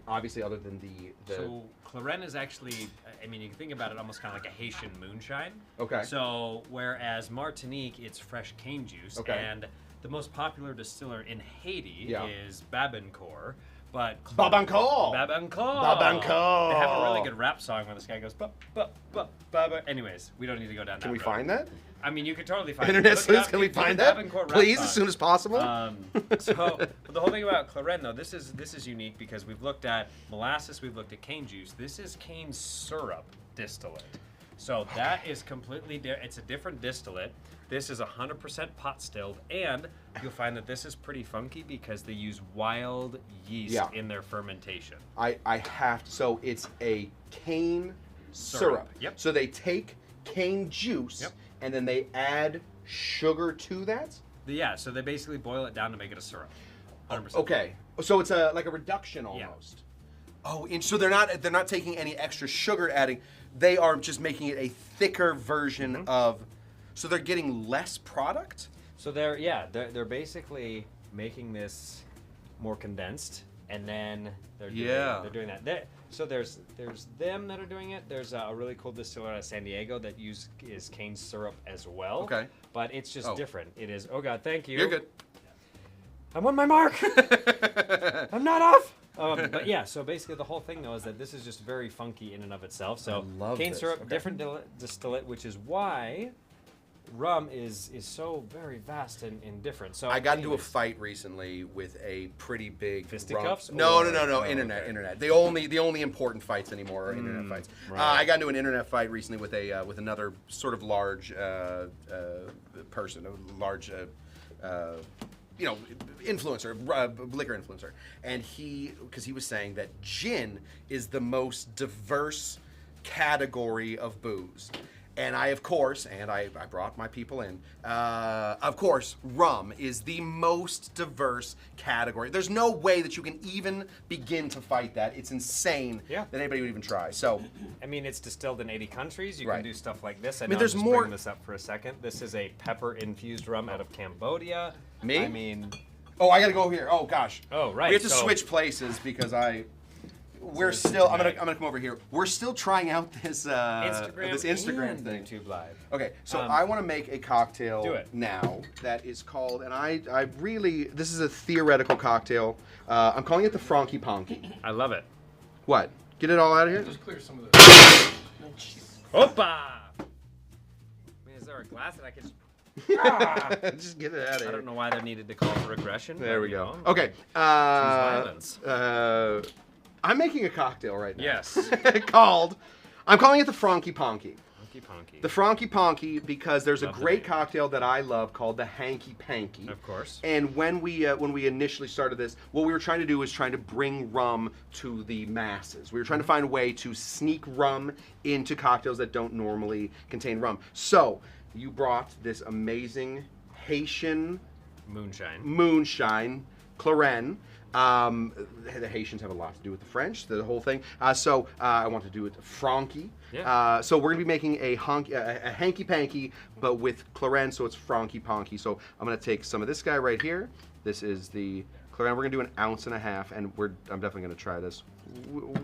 Obviously, other than the. So Clarin is actually, I mean, you can think about it almost kind of like a Haitian moonshine. Okay. So whereas Martinique, it's fresh cane juice, and the most popular distiller in Haiti is Babancourt. But Babancourt. They have a really good rap song where this guy goes ba. Anyways, we don't need to go down that road. Can we find that? I mean, you could totally find Internet sleuths, can we find that? Please, as soon as possible. So the whole thing about Clarin, though, this is unique because we've looked at molasses, we've looked at cane juice. This is cane syrup distillate. So that is completely it's a different distillate. This is 100% pot stilled, and you'll find that this is pretty funky because they use wild yeast in their fermentation. I have to. So it's a cane syrup. Yep. So they take cane juice and then they add sugar to that? Yeah, so they basically boil it down to make it a syrup. 100%. Okay. So it's like a reduction almost. Yeah. Oh, and so they're not taking any extra sugar adding. They are just making it a thicker version of. So they're getting less product? So they're basically making this more condensed, and then they're doing that. So there's them that are doing it. There's a really cool distiller out of San Diego that is cane syrup as well. Okay. But it's just different. It is. Oh God, thank you. You're good. I'm on my mark. I'm not off. But yeah, so basically the whole thing though is that this is just very funky in and of itself. So cane syrup, different distillate, which is why rum is so very vast and different. So I got into a fight recently with a pretty big fisticuffs. No. Internet. The only important fights anymore are internet fights. Right. I got into an internet fight recently with another sort of large person, a large influencer, liquor influencer, and because he was saying that gin is the most diverse category of booze. And I, of course, I brought my people in. Of course, rum is the most diverse category. There's no way that you can even begin to fight that. It's insane that anybody would even try. So, I mean, it's distilled in 80 countries. You Right. can do stuff like this. mean, there's I'm just more- bringing this up for a second. This is a pepper-infused rum out of Cambodia. Me? I mean, oh, I gotta go here. Oh gosh. Oh, right, We have to so- switch places because we're this still. is I'm tonight. gonna come over here. We're still trying out this Instagram and thing. YouTube Live. Okay, so I want to make a cocktail Do it. now that is called, and I really, this is a theoretical cocktail. I'm calling it the Fronky Ponkey. I love it. What? Get it all out of here? Just clear some of the. Opa! I mean, is there a glass that I can just... Just get it out of here. I don't know why there needed to call for aggression. There but, we you go. know, Okay. violence. I'm making a cocktail right now. Yes. I'm calling it the Fronky Ponkey. Ponky. The Fronky Ponkey because there's Love a the great name. cocktail that I love called the Hanky Panky. Of course. And when we initially started this, what we were trying to do was trying to bring rum to the masses. We were trying to find a way to sneak rum into cocktails that don't normally contain rum. So you brought this amazing Haitian moonshine, Clarin. The Haitians have a lot to do with the French, the whole thing. So I want to do it Fronky. Yeah. So we're gonna be making a hanky panky, but with Clarin, so it's Fronky Ponky. So I'm gonna take some of this guy right here. This is the Clarin. We're gonna do 1.5 ounces, and I'm definitely gonna try this.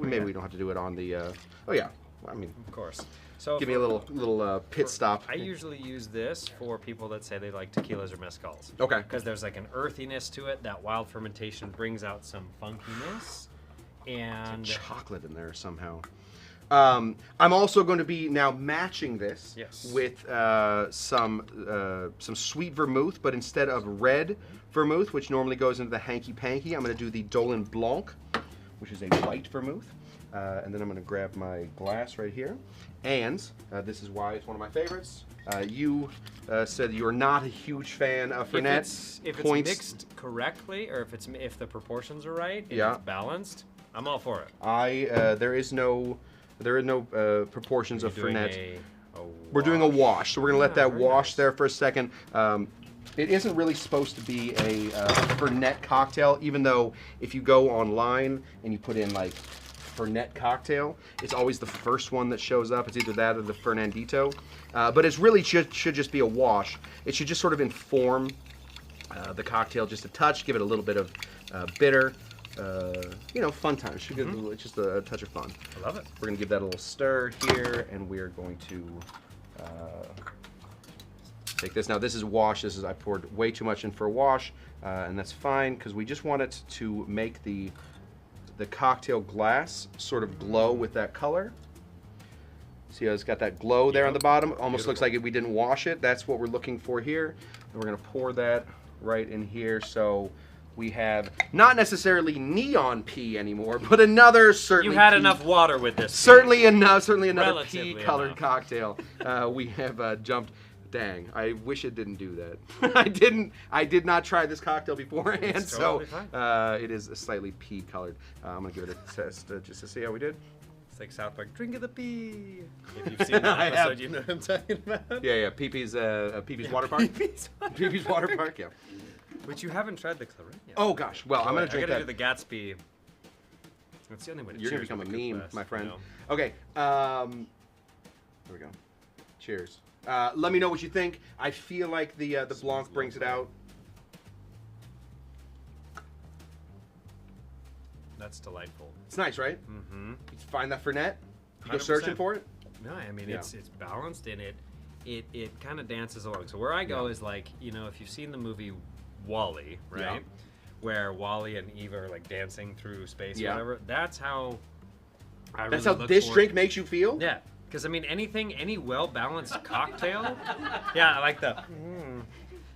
Maybe we don't have to do it on the. Oh yeah. I mean, Of course. So give me a little pit stop. I usually use this for people that say they like tequilas or mezcals. Okay. Because there's like an earthiness to it. That wild fermentation brings out some funkiness. And Chocolate in there somehow. I'm also going to be now matching this with some sweet vermouth, but instead of red vermouth, which normally goes into the hanky panky, I'm going to do the Dolin Blanc, which is a white vermouth. And then I'm going to grab my glass right here. And this is why it's one of my favorites. You said you're not a huge fan of Fernet. if it's mixed correctly, or if the proportions are right, and it's balanced, I'm all for it. There are no proportions of Fernet. We're doing a wash. wash, so we're gonna let that very wash nice. there for a second. It isn't really supposed to be a Fernet cocktail, even though if you go online and you put in like Fernet cocktail, it's always the first one that shows up. It's either that or the Fernandito. But it's really should just be a wash. It should just sort of inform the cocktail just a touch, give it a little bit of bitter. Fun time. It should give it just a touch of fun. I love it. We're gonna give that a little stir here, and we're going to take this. Now this is wash. I poured way too much in for a wash, and that's fine because we just want it to make the cocktail glass sort of glow with that color. See how it's got that glow there on the bottom? Almost looks like we didn't wash it. That's what we're looking for here. And we're gonna pour that right in here. So we have not necessarily neon pea anymore, but another certainly. You had pea, enough water with this. certainly another Relatively pea-colored enough. cocktail. We have jumped. Dang, I wish it didn't do that. I did not try this cocktail beforehand, It's totally so fine. it is slightly pea-colored. I'm gonna give it a test just to see how we did. It's like South Park, drink of the pea. If you've seen that I have. episode, you know what I'm talking about. Yeah, Pee-Pee's Water Park. Pee-Pee's Water Park, yeah. But you haven't tried the Clarin yet. Oh gosh, well I'm gonna drink I gotta that. do the Gatsby. That's the only way to You're gonna cheers become a with good meme, glass, my friend. you know? Okay, here we go. Cheers. Let me know what you think. I feel like the Blanc brings it out. That's delightful. It's nice, right? Mm-hmm. You find that Fernet? You go 100%. searching for it? No, I mean Yeah. it's balanced and it kind of dances along. So where I go is like, if you've seen the movie Wall-E, right? Yeah. Where Wall-E and Eva are like dancing through space Yeah. or whatever. That's how I That's really how look this for- drink makes you feel? Yeah. Because I mean any well-balanced cocktail. Yeah, I like the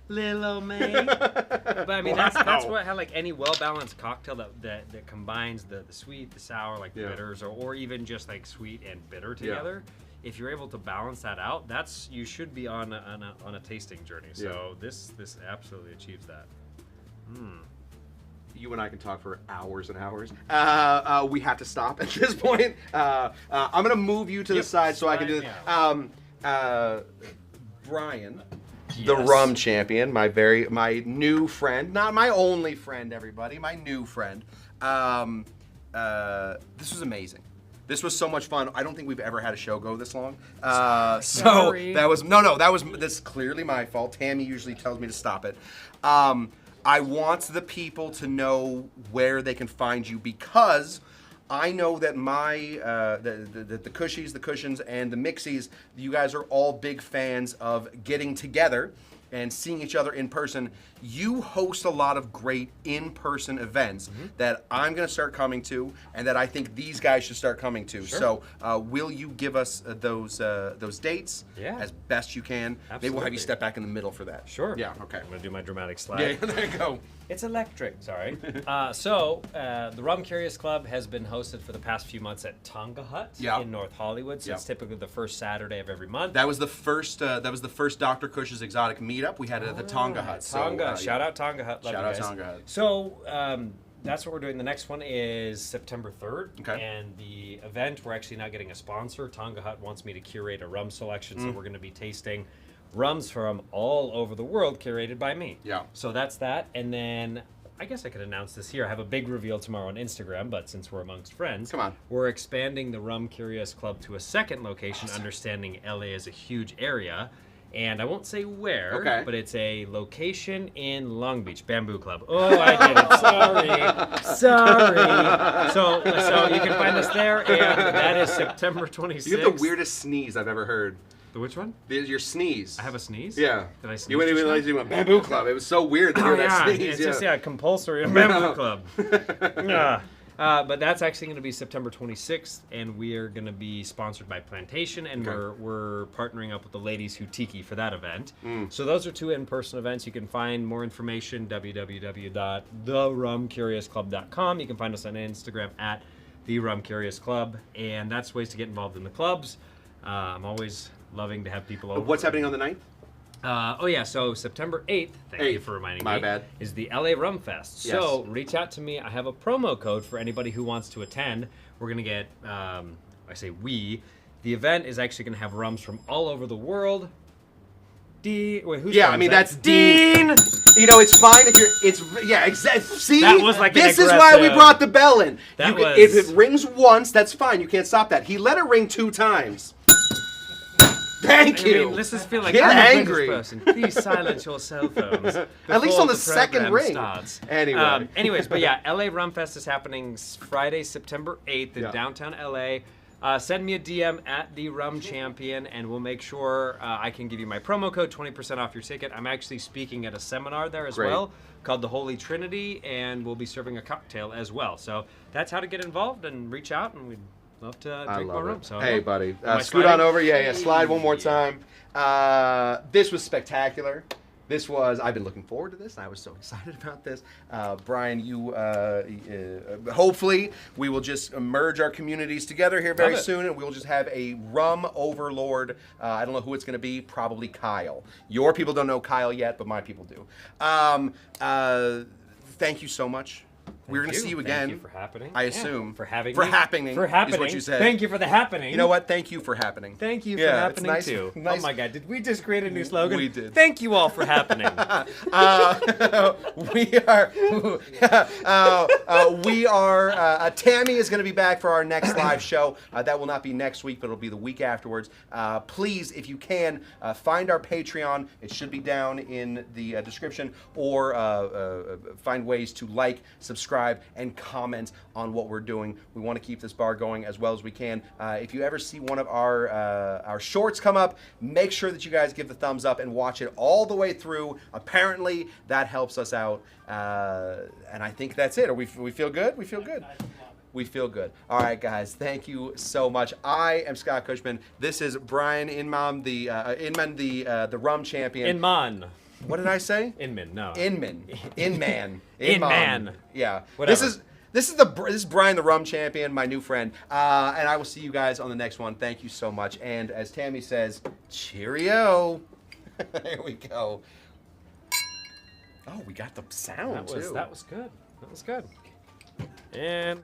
Lil old man. But I mean that's Wow. what how like any well-balanced cocktail that combines the sweet, the sour, like the Yeah. bitters, or even just like sweet and bitter together. If you're able to balance that out, you should be on a tasting journey. So this absolutely achieves that. You and I can talk for hours and hours. We have to stop at this point. I'm gonna move you to the Yep, side so I can do slide this. me Brian, Yes. the Rum Champion, my new friend, not my only friend, everybody, my new friend. This was amazing. This was so much fun. I don't think we've ever had a show go this long. Sorry. That's clearly my fault. Tammy usually tells me to stop it. I want the people to know where they can find you because I know that the Cushies, the Cushions, and the Mixies, you guys are all big fans of getting together and seeing each other in person. You host a lot of great in-person events that I'm going to start coming to, and that I think these guys should start coming to. Sure. So, will you give us those dates as best you can? Absolutely. Maybe we'll have you step back in the middle for that. Sure. Yeah. Okay. I'm gonna do my dramatic slide. Yeah. There you go. It's electric. Sorry. The Rum Curious Club has been hosted for the past few months at Tonga Hut in North Hollywood. So it's typically the first Saturday of every month. That was the first. Dr. Cush's exotic meetup. We had it at the Tonga Hut. Tonga. Shout out Tonga Hut. Love Shout you out guys. Tonga Hut. So that's what we're doing. The next one is September 3rd. Okay. And the event, we're actually not getting a sponsor. Tonga Hut wants me to curate a rum selection, so we're going to be tasting rums from all over the world, curated by me. Yeah. So that's that. And then I guess I could announce this here. I have a big reveal tomorrow on Instagram, but since we're amongst friends, Come on. we're expanding the Rum Curious Club to a second location, understanding LA is a huge area. And I won't say where, but it's a location in Long Beach, Bamboo Club. Oh, I did it. Sorry. So you can find us there, and that is September 26th. You have the weirdest sneeze I've ever heard. The which one? Your sneeze. I have a sneeze? Yeah. Did I sneeze? You went even like you went Bamboo Club. It was so weird to hear that sneeze. It's just compulsory in Bamboo Club. Yeah. But that's actually going to be September 26th, and we are going to be sponsored by Plantation, and we're partnering up with the Ladies Who Tiki for that event. So those are two in-person events. You can find more information www.therumcuriousclub.com. You can find us on Instagram at The Rum Curious Club, and that's ways to get involved in the clubs. I'm always loving to have people over. What's happening on the 9th? So September 8th, thank you for reminding me, My bad. is the LA Rum Fest. Yes. So reach out to me. I have a promo code for anybody who wants to attend. We're going to get, the event is actually going to have rums from all over the world. That's Dean. You know, it's fine if you're. Exactly. See, that was like this is why we brought the bell in. If it rings once, that's fine. You can't stop that. He let it ring 2 times. Thank you. I mean, let's just feel like Get I'm angry. a British person. Please silence your cell phones. At least on the program second ring. starts. Anyway. Anyways, but yeah, LA Rum Fest is happening Friday, September 8th in downtown LA. Send me a DM at the Rum Champion, and we'll make sure I can give you my promo code, 20% off your ticket. I'm actually speaking at a seminar there as well called the Holy Trinity, and we'll be serving a cocktail as well. So that's how to get involved and reach out, and we'd love to drink more rum. So, hey, buddy. Scoot sliding? on over. Yeah, slide one more time. This was spectacular. I've been looking forward to this. I was so excited about this. Brian, hopefully we will just merge our communities together here very soon, and we will just have a rum overlord. I don't know who it's going to be, probably Kyle. Your people don't know Kyle yet, but my people do. Thank you so much. We're going to see you again. Thank you for happening. I assume. For having For me. happening. For happening. Is what you said. Thank you for the happening. You know what? Thank you for happening. Thank you for Yeah, happening it's too. nice. Oh my God! Did we just create a new slogan? We did. Thank you all for happening. Tamee is going to be back for our next live show. That will not be next week, but it'll be the week afterwards. Please, if you can, find our Patreon. It should be down in the description, or find ways to like, subscribe, and comment on what we're doing. We want to keep this bar going as well as we can. If you ever see one of our shorts come up, make sure that you guys give the thumbs up and watch it all the way through. Apparently, that helps us out. And I think that's it. We feel good? We feel good. We feel good. All right, guys. Thank you so much. I am Scott Cushman. This is Brian Inman, the Rum Champion. Inman. What did I say? Inman. No. Inman. Yeah. Whatever. This is Brian, the Rum Champion, my new friend. And I will see you guys on the next one. Thank you so much. And as Tamee says, cheerio. There we go. Oh, we got the sound too. That was good. That was good. And